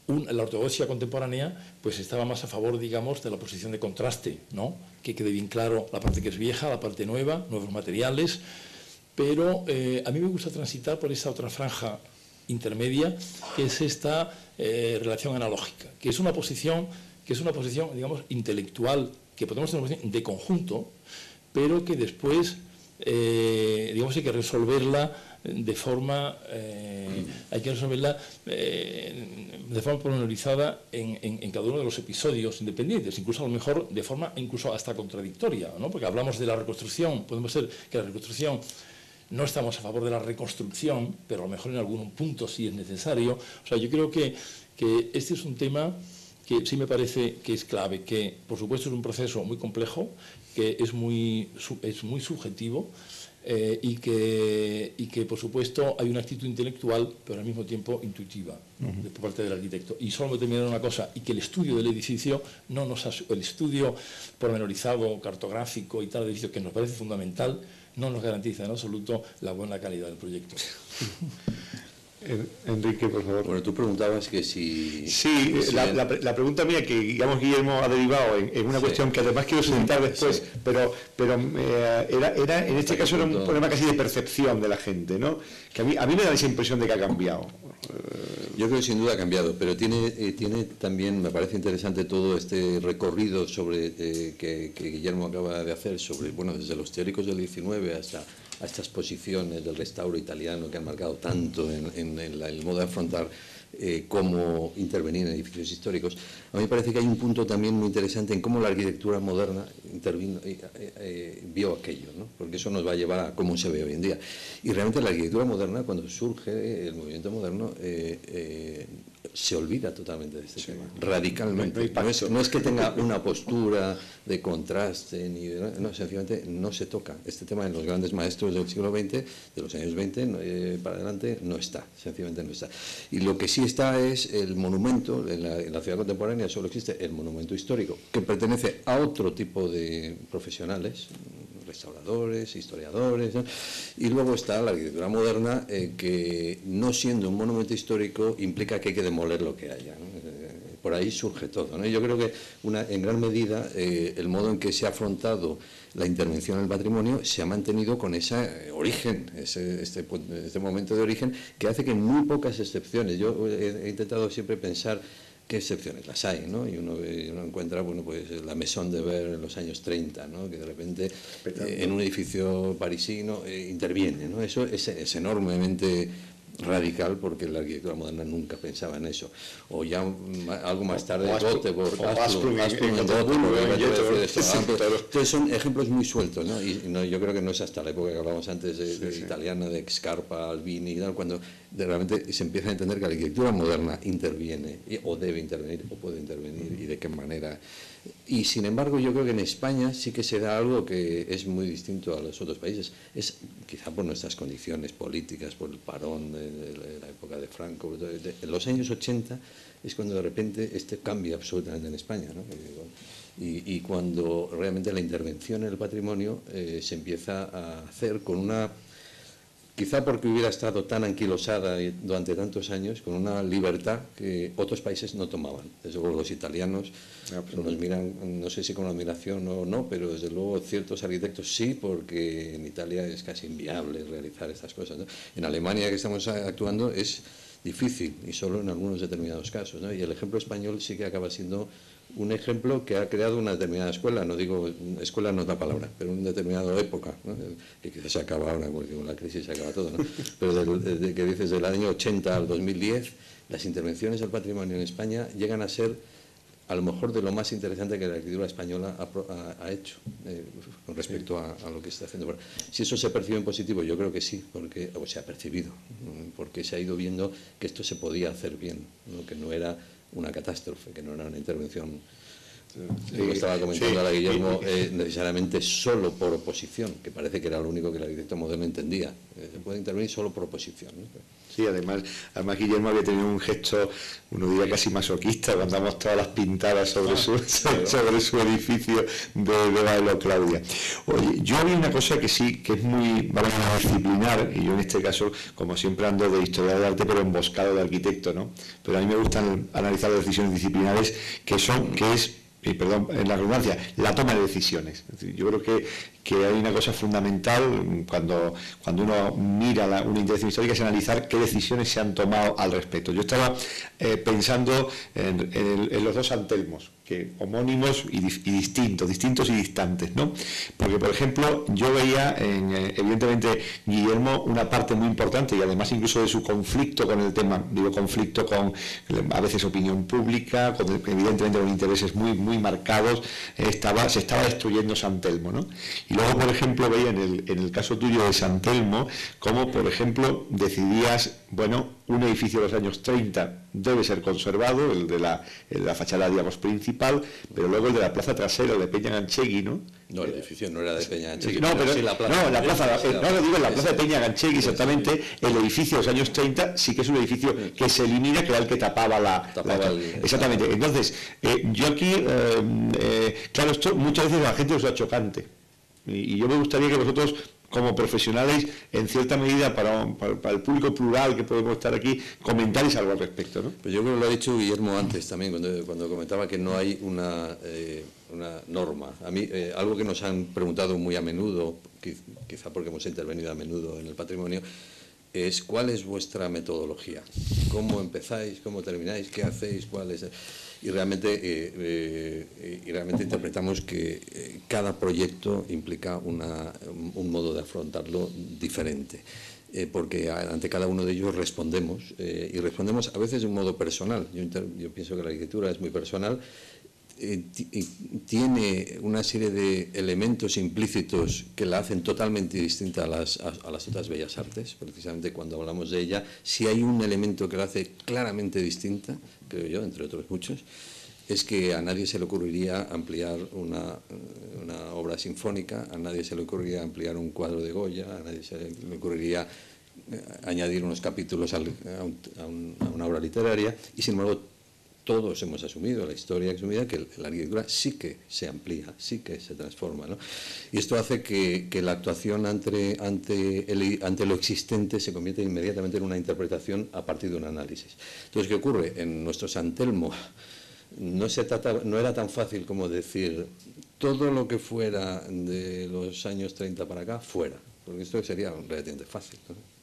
la ortodoxia contemporánea pues estaba más a favor, digamos, de la posición de contraste, ¿no? Que quede bien claro la parte que es vieja, la parte nueva, nuevos materiales, pero a mí me gusta transitar por esa otra franja intermedia, que es esta relación analógica, que es una posición, digamos, intelectual, que podemos tener una posición de conjunto, pero que después, digamos, hay que resolverla de forma pormenorizada en cada uno de los episodios independientes, incluso a lo mejor de forma incluso hasta contradictoria, ¿no? Porque hablamos de la reconstrucción, podemos ser que la reconstrucción, no estamos a favor de la reconstrucción, pero a lo mejor en algún punto sí es necesario. O sea, yo creo que este es un tema que sí me parece que es clave, que por supuesto es un proceso muy complejo, que es muy subjetivo y que por supuesto hay una actitud intelectual, pero al mismo tiempo intuitiva, ¿no? Por parte del arquitecto. Y solo me terminar una cosa, y que el estudio del edificio, el estudio pormenorizado, cartográfico y tal del edificio, que nos parece fundamental, no nos garantiza en absoluto la buena calidad del proyecto. Enrique, por favor. Bueno, tú preguntabas que si... Sí, la pregunta mía, que digamos Guillermo ha derivado en una cuestión que además quiero citar después, pero era en este caso era un problema casi de percepción de la gente, ¿no? Que a mí me da esa impresión de que ha cambiado. Yo creo que sin duda ha cambiado, pero tiene también, me parece interesante todo este recorrido sobre que Guillermo acaba de hacer, sobre, bueno, desde los teóricos del 19 hasta a estas posiciones del restauro italiano que han marcado tanto en el modo de afrontar cómo intervenir en edificios históricos. A mí me parece que hay un punto también muy interesante en cómo la arquitectura moderna intervino, vio aquello, ¿no? Porque eso nos va a llevar a cómo se ve hoy en día. Y realmente la arquitectura moderna, cuando surge el movimiento moderno, se olvida totalmente de este tema, radicalmente. No es que tenga una postura de contraste, no, sencillamente no se toca. Este tema en los grandes maestros del siglo XX, de los años 20 para adelante, no está, sencillamente no está. Y lo que sí está es el monumento, en la ciudad contemporánea solo existe el monumento histórico, que pertenece a otro tipo de profesionales, restauradores, historiadores, ¿no? Y luego está la arquitectura moderna, que no siendo un monumento histórico implica que hay que demoler lo que haya, ¿no? Por ahí surge todo, ¿no? Yo creo que en gran medida el modo en que se ha afrontado la intervención en el patrimonio se ha mantenido con ese origen, este momento de origen, que hace que en muy pocas excepciones, yo he intentado siempre pensar qué excepciones las hay, ¿no? Y uno encuentra, bueno, pues la Maison de Ver en los años 30, ¿no? Que de repente en un edificio parisino interviene, ¿no? Eso es enormemente radical, porque la arquitectura moderna nunca pensaba en eso. O ya algo más tarde, Göteborg, entonces son ejemplos muy sueltos, ¿no? Y yo creo que no es hasta la época que hablábamos antes de italiana, de Scarpa, Albini y tal, cuando realmente se empieza a entender que la arquitectura moderna interviene, o debe intervenir, o puede intervenir, y de qué manera. Y sin embargo yo creo que en España sí que se da algo que es muy distinto a los otros países, es quizá por nuestras condiciones políticas, por el parón de la época de Franco, en los años 80 es cuando de repente cambia absolutamente en España, ¿no? Y cuando realmente la intervención en el patrimonio se empieza a hacer con una quizá porque hubiera estado tan anquilosada durante tantos años, con una libertad que otros países no tomaban. Desde luego los italianos nos miran, no sé si con admiración o no, pero desde luego ciertos arquitectos sí, porque en Italia es casi inviable realizar estas cosas, ¿no? En Alemania, que estamos actuando, es difícil y solo en algunos determinados casos, ¿no? Y el ejemplo español sí que acaba siendo un ejemplo que ha creado una determinada escuela, no digo escuela no es la palabra, pero en una determinada época, ¿no? Que quizás se acaba ahora, porque con la crisis se acaba todo, ¿no? Pero que dices del año 80 al 2010, las intervenciones del patrimonio en España llegan a ser a lo mejor de lo más interesante que la arquitectura española ha hecho con respecto a lo que está haciendo. Si eso se percibe en positivo, yo creo que sí, porque, o se ha percibido, porque se ha ido viendo que esto se podía hacer bien, ¿no? Que no era una catástrofe, que no era una intervención, como estaba comentando ahora Guillermo, necesariamente solo por oposición, que parece que era lo único que el arquitecto moderno entendía. Se puede intervenir solo por oposición, ¿no? Sí, además Guillermo había tenido un gesto, uno diría casi masoquista, cuando damos todas las pintadas sobre su edificio de Bailo Claudia. Oye, yo vi una cosa que sí, que es muy, vamos a disciplinar, y yo en este caso, como siempre ando de historia del arte, pero emboscado de arquitecto, ¿no? Pero a mí me gustan analizar las decisiones disciplinares perdón, en la redundancia, la toma de decisiones. Es decir, yo creo que hay una cosa fundamental cuando uno mira una intervención histórica, es analizar qué decisiones se han tomado al respecto. Yo estaba pensando en los dos San Telmos, que homónimos y distintos y distantes, ¿no? Porque, por ejemplo, yo veía evidentemente, Guillermo, una parte muy importante, y además incluso de su conflicto con el tema, digo conflicto con a veces opinión pública, evidentemente con intereses muy marcados, se estaba destruyendo San Telmo, ¿no? Y luego, por ejemplo, veía en el caso tuyo de San Telmo, cómo, por ejemplo, decidías, bueno, un edificio de los años 30 debe ser conservado, el de la fachada, digamos, principal, pero luego el de la plaza trasera, el de Peña-Ganchegui, ¿no? No, el edificio no era de Peña-Ganchegui. No, pero sí la plaza. No, la plaza de Peña-Ganchegui, exactamente, el edificio de los años 30 sí que es un edificio que se elimina, que era el que tapaba exactamente. Entonces, yo aquí, claro, esto muchas veces a la gente os da chocante. Y yo me gustaría que vosotros, como profesionales, en cierta medida, para el público plural que podemos estar aquí, comentáis algo al respecto, ¿no? Pues yo creo que lo ha dicho Guillermo antes también, cuando comentaba que no hay una norma. A mí, algo que nos han preguntado muy a menudo, quizá porque hemos intervenido a menudo en el patrimonio, es ¿cuál es vuestra metodología? ¿Cómo empezáis? ¿Cómo termináis? ¿Qué hacéis? ¿Cuál es? Y realmente interpretamos que cada proyecto implica un modo de afrontarlo diferente, porque ante cada uno de ellos respondemos, y respondemos a veces de un modo personal. Yo pienso que la arquitectura es muy personal, tiene una serie de elementos implícitos que la hacen totalmente distinta a las otras bellas artes. Precisamente cuando hablamos de ella, si hay un elemento que la hace claramente distinta, creo yo, entre otros muchos, es que a nadie se le ocurriría ampliar una obra sinfónica, a nadie se le ocurriría ampliar un cuadro de Goya, a nadie se le ocurriría añadir unos capítulos a una obra literaria, y sin embargo todos hemos asumido, la historia ha asumido, que la arquitectura sí que se amplía, sí que se transforma, ¿no? Y esto hace que la actuación ante lo existente se convierta inmediatamente en una interpretación a partir de un análisis. Entonces, ¿qué ocurre? En nuestro San Telmo no era tan fácil como decir todo lo que fuera de los años 30 para acá, fuera, porque esto sería relativamente fácil, ¿no?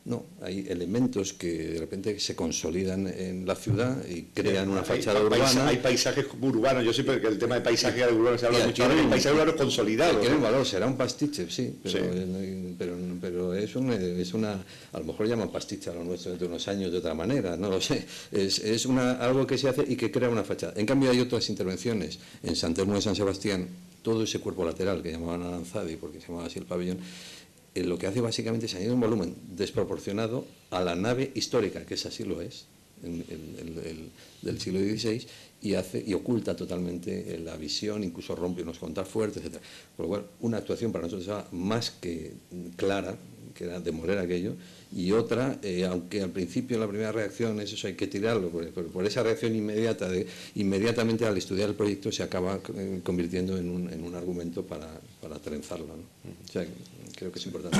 No, hay elementos que de repente se consolidan en la ciudad y crean una fachada urbana. Hay paisajes urbanos, yo siempre que el tema de paisaje urbano se habla mucho, el paisaje urbano consolidado. Tiene un valor, será un pastiche, sí, pero es una, a lo mejor llaman pastiche a lo nuestro de unos años de otra manera, no lo sé. Es algo que se hace y que crea una fachada. En cambio hay otras intervenciones, en San Telmo de San Sebastián, todo ese cuerpo lateral que llamaban Aranzadi, porque se llamaba así el pabellón, lo que hace básicamente es añadir un volumen desproporcionado a la nave histórica, que esa sí lo es, del siglo XVI, y oculta totalmente la visión, incluso rompe unos contrafuertes, etc. Por lo cual, una actuación para nosotros era más que clara, que era demoler aquello, y otra, aunque al principio la primera reacción es eso, hay que tirarlo, por esa reacción inmediata, inmediatamente al estudiar el proyecto se acaba convirtiendo en un argumento para trenzarlo, ¿no? O sea, Creo que es importante.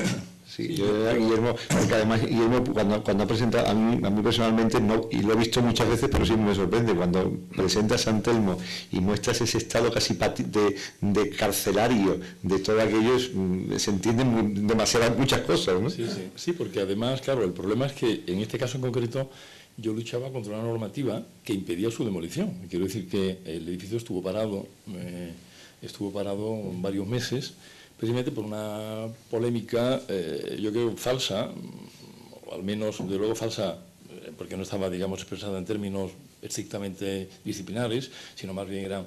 Sí, Guillermo, porque además Guillermo cuando ha presentado, a mí personalmente, no, y lo he visto muchas veces, pero siempre me sorprende, cuando presenta San Telmo y muestras ese estado casi de carcelario de todo aquello, se entienden demasiadas muchas cosas, ¿no? Sí, porque además, claro, el problema es que en este caso en concreto yo luchaba contra una normativa que impedía su demolición. Quiero decir que el edificio estuvo parado varios meses, precisamente por una polémica, yo creo, falsa, o al menos, de luego, falsa, porque no estaba, digamos, expresada en términos estrictamente disciplinares, sino más bien eran,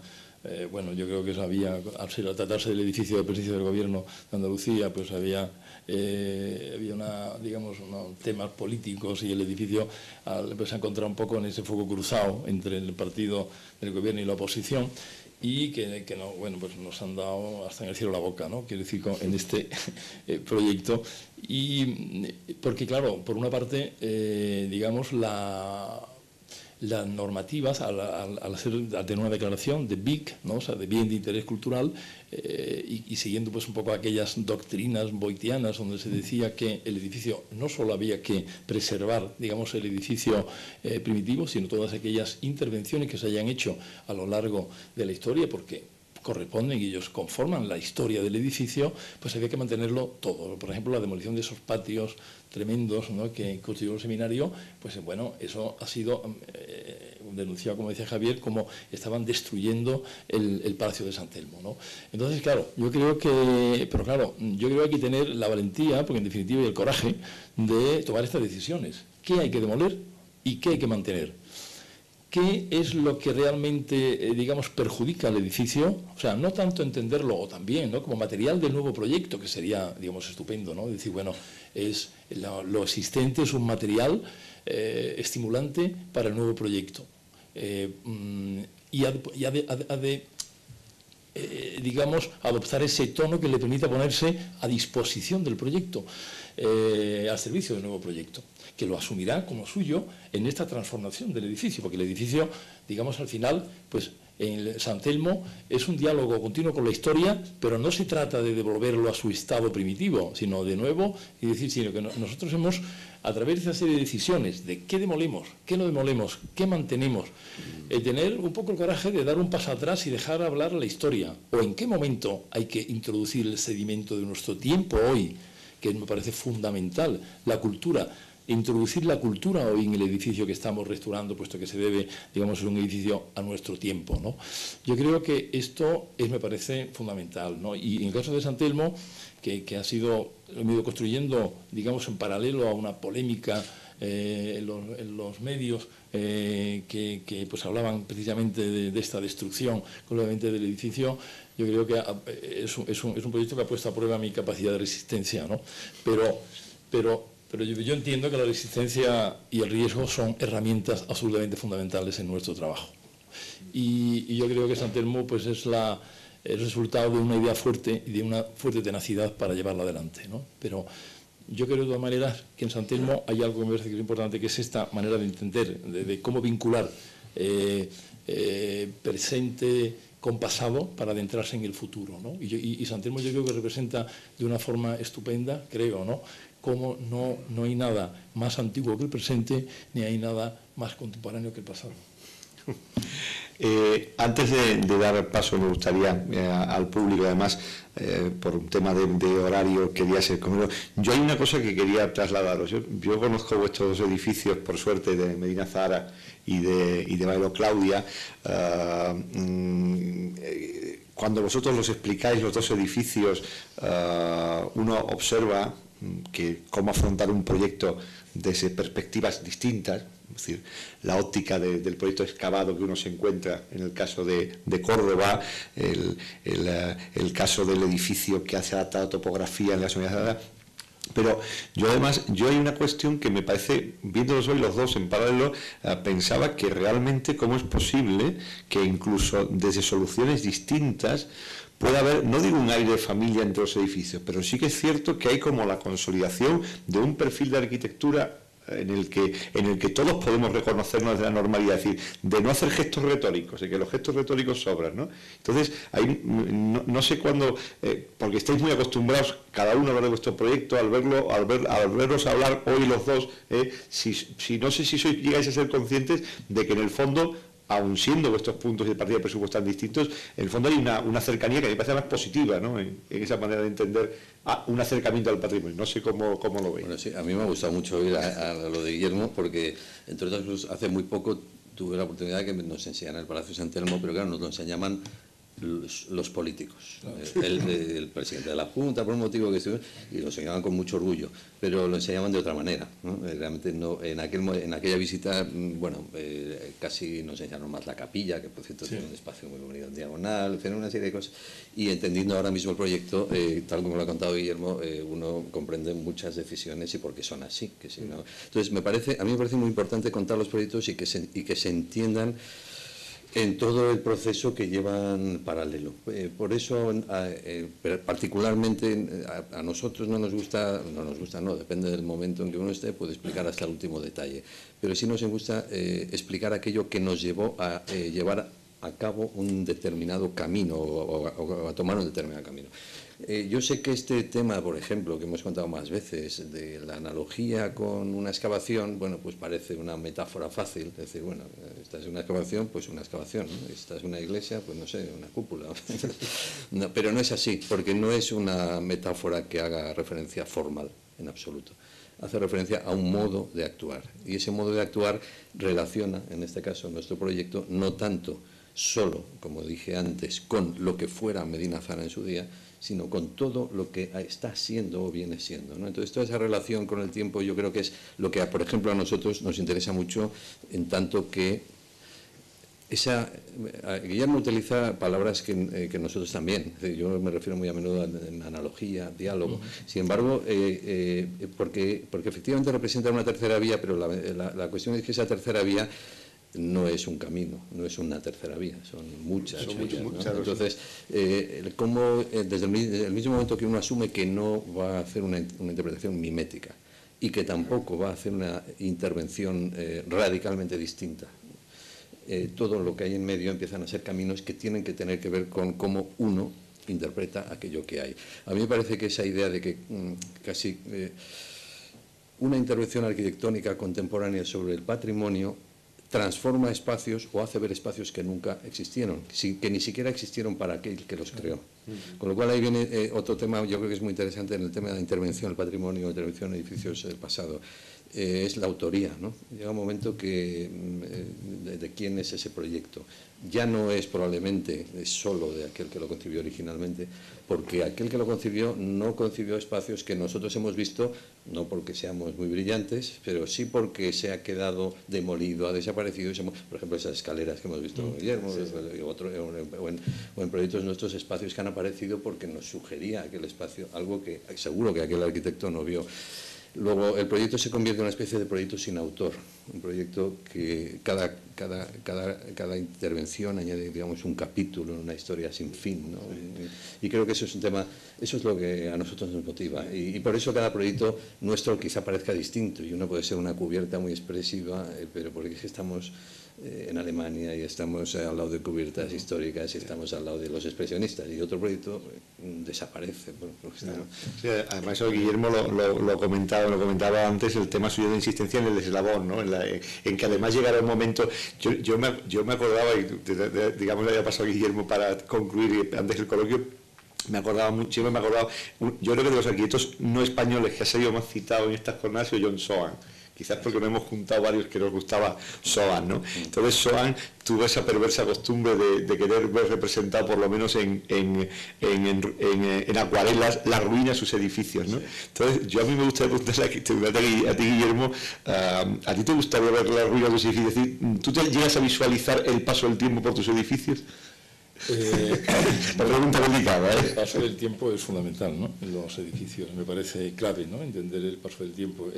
yo creo que al tratarse del edificio de presidencia del Gobierno de Andalucía, pues había temas políticos y el edificio pues, se ha encontrado un poco en ese fuego cruzado entre el partido del Gobierno y la oposición, y que no, pues nos han dado hasta en el cielo la boca, ¿no? Quiero decir, en este proyecto. Y porque, claro, por una parte, las normativas, al tener una declaración de BIC, ¿no? O sea, de bien de interés cultural, y siguiendo pues un poco aquellas doctrinas boitianas donde se decía que el edificio no solo había que preservar, digamos, el edificio primitivo, sino todas aquellas intervenciones que se hayan hecho a lo largo de la historia, porque corresponden y ellos conforman la historia del edificio, pues había que mantenerlo todo. Por ejemplo, la demolición de esos patios tremendos, ¿no?, que constituyó el seminario, pues bueno, eso ha sido denunciado, como decía Javier, como estaban destruyendo el Palacio de San Telmo, ¿no? Entonces, claro, yo creo que hay que tener la valentía, porque en definitiva, y el coraje de tomar estas decisiones. ¿Qué hay que demoler y qué hay que mantener? ¿Qué es lo que realmente, perjudica al edificio? O sea, no tanto entenderlo, o también, ¿no?, como material del nuevo proyecto, que sería, estupendo, ¿no? Decir, bueno, lo existente es un material estimulante para el nuevo proyecto. Y ha de adoptar ese tono que le permita ponerse a disposición del proyecto, al servicio del nuevo proyecto, que lo asumirá como suyo en esta transformación del edificio, porque el edificio, al final, pues en San Telmo es un diálogo continuo con la historia, pero no se trata de devolverlo a su estado primitivo, sino de nuevo, sino que nosotros hemos, a través de esa serie de decisiones de qué demolemos, qué no demolemos, qué mantenemos, tener un poco el coraje de dar un paso atrás y dejar hablar la historia, o en qué momento hay que introducir el sedimento de nuestro tiempo hoy, que me parece fundamental, la cultura. Introducir la cultura hoy en el edificio que estamos restaurando, puesto que se debe, es un edificio a nuestro tiempo, ¿no? Yo creo que esto me parece fundamental, ¿no? Y en el caso de San Telmo, que lo he ido construyendo, en paralelo a una polémica en los medios que pues hablaban precisamente de esta destrucción completamente del edificio. Yo creo que es un proyecto que ha puesto a prueba mi capacidad de resistencia, ¿no? Pero yo entiendo que la resistencia y el riesgo son herramientas absolutamente fundamentales en nuestro trabajo. Y yo creo que San Telmo pues, es el resultado de una idea fuerte y de una fuerte tenacidad para llevarla adelante, ¿no? Pero yo creo de todas maneras que en San Telmo hay algo que me parece que es importante, que es esta manera de entender, de cómo vincular presente con pasado para adentrarse en el futuro, ¿no? Y San Telmo yo creo que representa de una forma estupenda, creo, ¿no?, cómo no hay nada más antiguo que el presente, ni hay nada más contemporáneo que el pasado. Antes de dar paso, me gustaría al público, además, por un tema de horario, quería ser como yo hay una cosa que quería trasladaros. Yo conozco vuestros dos edificios, por suerte, de Medina Zahara y de Bailo Claudia. Cuando vosotros los explicáis, los dos edificios, uno observa que cómo afrontar un proyecto desde perspectivas distintas, es decir, la óptica del proyecto excavado que uno se encuentra en el caso de Córdoba, el caso del edificio que hace la topografía en la sociedad. Pero yo hay una cuestión que me parece, viéndolos hoy los dos en paralelo, pensaba que realmente cómo es posible que incluso desde soluciones distintas puede haber, no digo un aire de familia entre los edificios, pero sí que es cierto que hay como la consolidación de un perfil de arquitectura en el que todos podemos reconocernos de la normalidad, es decir, de no hacer gestos retóricos, de que los gestos retóricos sobran, ¿no? Entonces, ahí no sé cuándo, porque estáis muy acostumbrados, cada uno a hablar de vuestro proyecto, al verlos hablar hoy los dos, si no sé si llegáis a ser conscientes de que en el fondo, aun siendo vuestros puntos de partida de presupuesto tan distintos, en el fondo hay una cercanía que me parece más positiva, ¿no? En esa manera de entender un acercamiento al patrimonio. No sé cómo lo veis. Bueno, sí, a mí me ha gustado mucho oír a lo de Guillermo, porque entre otras cosas hace muy poco tuve la oportunidad de que nos enseñaran el Palacio San Telmo, pero claro, nos lo enseñaban los políticos, el presidente de la Junta, por un motivo que estuvimos, y lo enseñaban con mucho orgullo, pero lo enseñaban de otra manera, ¿no? Realmente no, en aquella visita, bueno, casi nos enseñaron más la capilla, que por cierto tiene un espacio muy bonito en diagonal, tiene una serie de cosas, y entendiendo ahora mismo el proyecto, tal como lo ha contado Guillermo, uno comprende muchas decisiones y por qué son así, que si no. Entonces a mí me parece muy importante contar los proyectos y que se entiendan en todo el proceso que llevan paralelo. Por eso, particularmente a nosotros no, depende del momento en que uno esté, puede explicar hasta el último detalle. Pero sí nos gusta explicar aquello que nos llevó a llevar a cabo un determinado camino o a tomar un determinado camino. Yo sé que este tema, por ejemplo, que hemos contado más veces, de la analogía con una excavación, bueno, pues parece una metáfora fácil, es decir, bueno, esta es una excavación, pues una excavación, ¿no? Esta es una iglesia, pues no sé, una cúpula. No, pero no es así, porque no es una metáfora que haga referencia formal, en absoluto. Hace referencia a un modo de actuar, y ese modo de actuar relaciona, en este caso, nuestro proyecto, no tanto solo, como dije antes, con lo que fuera Medina Zara en su día, sino con todo lo que está siendo o viene siendo, ¿no? Entonces, toda esa relación con el tiempo yo creo que es lo que, por ejemplo, a nosotros nos interesa mucho, en tanto que Guillermo utiliza palabras que nosotros también, yo me refiero muy a menudo a analogía, diálogo, sin embargo, porque efectivamente representa una tercera vía, pero la cuestión es que esa tercera vía no es un camino, no es una tercera vía, son muchas vías, ¿no? Entonces, como desde el mismo momento que uno asume que no va a hacer una interpretación mimética y que tampoco va a hacer una intervención radicalmente distinta, todo lo que hay en medio empiezan a ser caminos que tienen que tener que ver con cómo uno interpreta aquello que hay. A mí me parece que esa idea de que casi una intervención arquitectónica contemporánea sobre el patrimonio transforma espacios o hace ver espacios que nunca existieron, que ni siquiera existieron para aquel que los creó. Con lo cual ahí viene otro tema, yo creo que es muy interesante en el tema de la intervención, el patrimonio, intervención en edificios del pasado. Es la autoría, ¿no? Llega un momento que de quién es ese proyecto. Ya no es probablemente solo de aquel que lo concibió originalmente, porque aquel que lo concibió no concibió espacios que nosotros hemos visto, no porque seamos muy brillantes, pero sí porque se ha quedado demolido, ha desaparecido. Por ejemplo, esas escaleras que hemos visto con Guillermo, o en proyectos nuestros, espacios que han aparecido porque nos sugería aquel espacio, algo que seguro que aquel arquitecto no vio. Luego, el proyecto se convierte en una especie de proyecto sin autor, un proyecto que cada intervención añade, digamos, un capítulo, una historia sin fin, ¿no? Y creo que eso es un tema, eso es lo que a nosotros nos motiva. Y por eso cada proyecto nuestro quizá parezca distinto, y uno puede ser una cubierta muy expresiva, pero porque es que estamos en Alemania y estamos al lado de cubiertas históricas y estamos al lado de los expresionistas, y otro proyecto desaparece. Claro. Sí, además eso Guillermo lo comentaba antes, el tema suyo de insistencia en el eslabón, ¿no? En que además llegara un momento, yo me acordaba, y digamos le había pasado a Guillermo para concluir antes el coloquio, yo creo que de los arquitectos no españoles que ha sido más citado en estas jornadas ha sido John Soane. Quizás porque nos hemos juntado varios que nos gustaba Soane, ¿no? Entonces Soane tuvo esa perversa costumbre de querer ver representado, por lo menos en acuarelas, las ruinas de sus edificios, ¿no? Entonces yo a mí me gustaría preguntarle a ti, Guillermo, ¿a ti te gustaría ver las ruinas de tus edificios? Es decir, ¿tú te llegas a visualizar el paso del tiempo por tus edificios? Pregunta delicada, ¿eh? El paso del tiempo es fundamental, ¿no? En los edificios me parece clave, ¿no? Entender el paso del tiempo.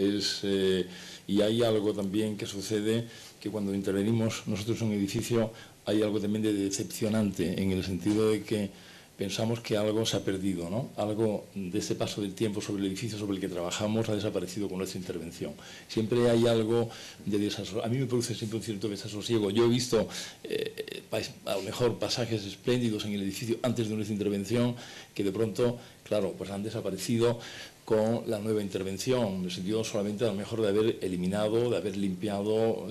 Y hay algo también que sucede, que cuando intervenimos nosotros en un edificio hay algo también de decepcionante, en el sentido de que pensamos que algo se ha perdido, ¿no? Algo de este paso del tiempo sobre el edificio sobre el que trabajamos ha desaparecido con nuestra intervención. Siempre hay algo de desasosiego. A mí me produce siempre un cierto desasosiego. Yo he visto a lo mejor pasajes espléndidos en el edificio antes de nuestra intervención que de pronto, claro, pues han desaparecido con la nueva intervención, en el sentido solamente a lo mejor de haber eliminado, de haber limpiado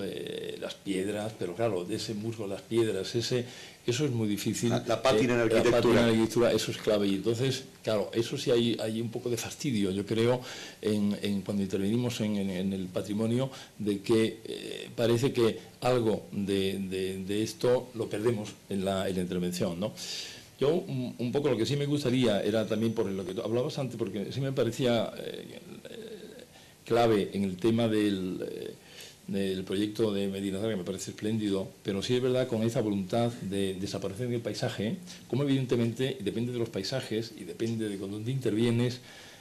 las piedras, pero claro, de ese musgo, las piedras, eso es muy difícil. La pátina en arquitectura. La pátina en arquitectura, eso es clave. Y entonces, claro, eso sí hay un poco de fastidio, yo creo, cuando intervenimos en el patrimonio, de que parece que algo de esto lo perdemos en la intervención, ¿no? Yo, un poco lo que sí me gustaría era también por lo que tú hablabas antes, porque sí me parecía clave en el tema del proyecto de Medina Zara, que me parece espléndido, pero sí es verdad con esa voluntad de desaparecer del paisaje, como evidentemente depende de los paisajes y depende de cuando intervienes,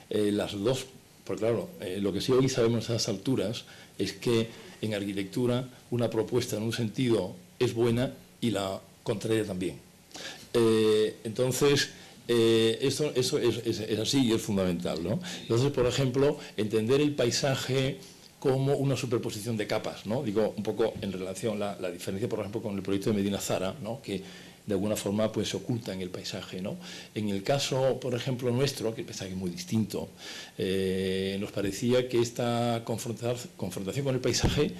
las dos, porque claro, lo que sí hoy sabemos a esas alturas es que en arquitectura una propuesta en un sentido es buena y la contraria también. Entonces, eso es así y es fundamental, ¿no? Entonces, por ejemplo, entender el paisaje como una superposición de capas, ¿no? Digo, un poco en relación a la diferencia, por ejemplo, con el proyecto de Medina Zara, ¿no? Que de alguna forma pues, se oculta en el paisaje, ¿no? En el caso, por ejemplo, nuestro, que el paisaje es muy distinto, nos parecía que esta confrontación con el paisaje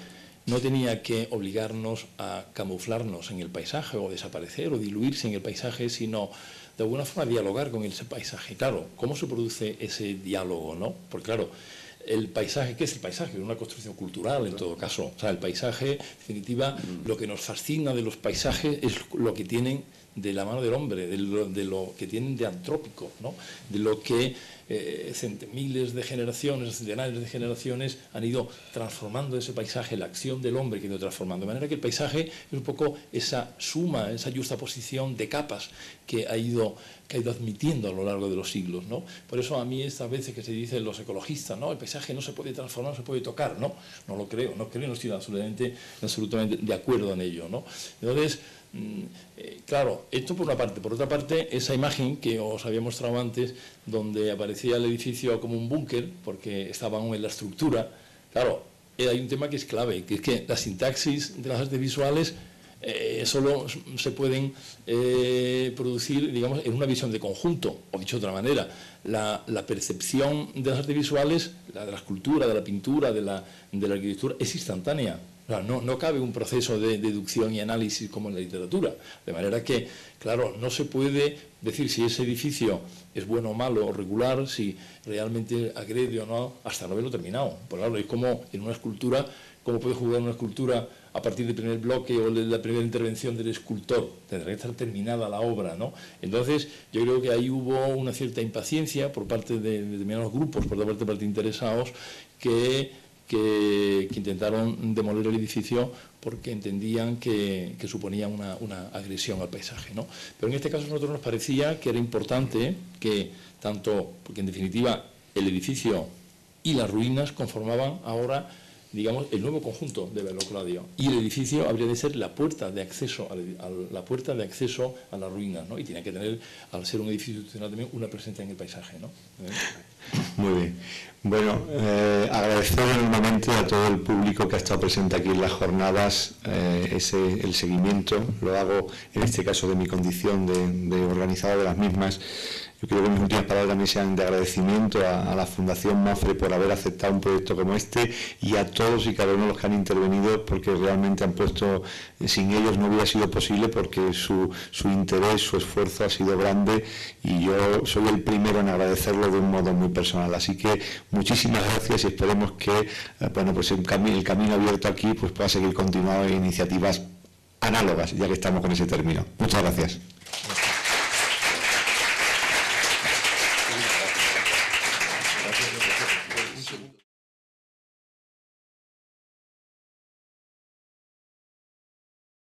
no tenía que obligarnos a camuflarnos en el paisaje o desaparecer o diluirse en el paisaje, sino de alguna forma dialogar con ese paisaje. Claro, ¿cómo se produce ese diálogo, no? Porque claro, el paisaje, ¿qué es el paisaje? Es una construcción cultural en todo caso. O sea, el paisaje, en definitiva, lo que nos fascina de los paisajes es lo que tienen de la mano del hombre, de lo que tienen de antrópico, ¿no? De lo que miles de generaciones, centenares de generaciones han ido transformando ese paisaje, la acción del hombre que ha ido transformando. De manera que el paisaje es un poco esa suma, esa justaposición de capas que ha ido admitiendo a lo largo de los siglos, ¿no? Por eso a mí estas veces que se dicen los ecologistas, ¿no? El paisaje no se puede transformar, no se puede tocar, ¿no? No lo creo, no estoy absolutamente de acuerdo en ello, ¿no? Entonces, claro, esto por una parte. Por otra parte, esa imagen que os había mostrado antes, donde aparecía el edificio como un búnker, porque estaba aún en la estructura, claro, hay un tema que es clave, que es que la sintaxis de las artes visuales solo se pueden producir, digamos, en una visión de conjunto, o dicho de otra manera, la percepción de las artes visuales, la de la escultura, de la pintura, de la arquitectura, es instantánea. No cabe un proceso de deducción y análisis como en la literatura, de manera que, claro, no se puede decir si ese edificio es bueno o malo o regular, si realmente agrede o no, hasta no verlo terminado. Por claro, es como en una escultura, cómo puede jugar una escultura a partir del primer bloque o de la primera intervención del escultor. Tendrá que estar terminada la obra, ¿no? Entonces, yo creo que ahí hubo una cierta impaciencia por parte de determinados grupos, por parte de interesados, que intentaron demoler el edificio porque entendían que suponía una agresión al paisaje, ¿no? Pero en este caso a nosotros nos parecía que era importante que porque en definitiva el edificio y las ruinas conformaban ahora, digamos, el nuevo conjunto de Velocladio, y el edificio habría de ser la puerta de acceso a las ruinas, ¿no? Y tenía que tener, al ser un edificio institucional también, una presencia en el paisaje, ¿no? Muy bien. Bueno, agradecer enormemente a todo el público que ha estado presente aquí en las jornadas, el seguimiento, lo hago en este caso de mi condición de organizador de las mismas. Yo creo que mis últimas palabras también sean de agradecimiento a la Fundación MAFRE por haber aceptado un proyecto como este, y a todos y cada uno de los que han intervenido, porque realmente han puesto, sin ellos no hubiera sido posible, porque su interés, su esfuerzo ha sido grande, y yo soy el primero en agradecerlo de un modo muy personal. Así que muchísimas gracias, y esperemos que pues el camino abierto aquí pues pueda seguir continuando en iniciativas análogas, ya que estamos con ese término. Muchas gracias. Gracias.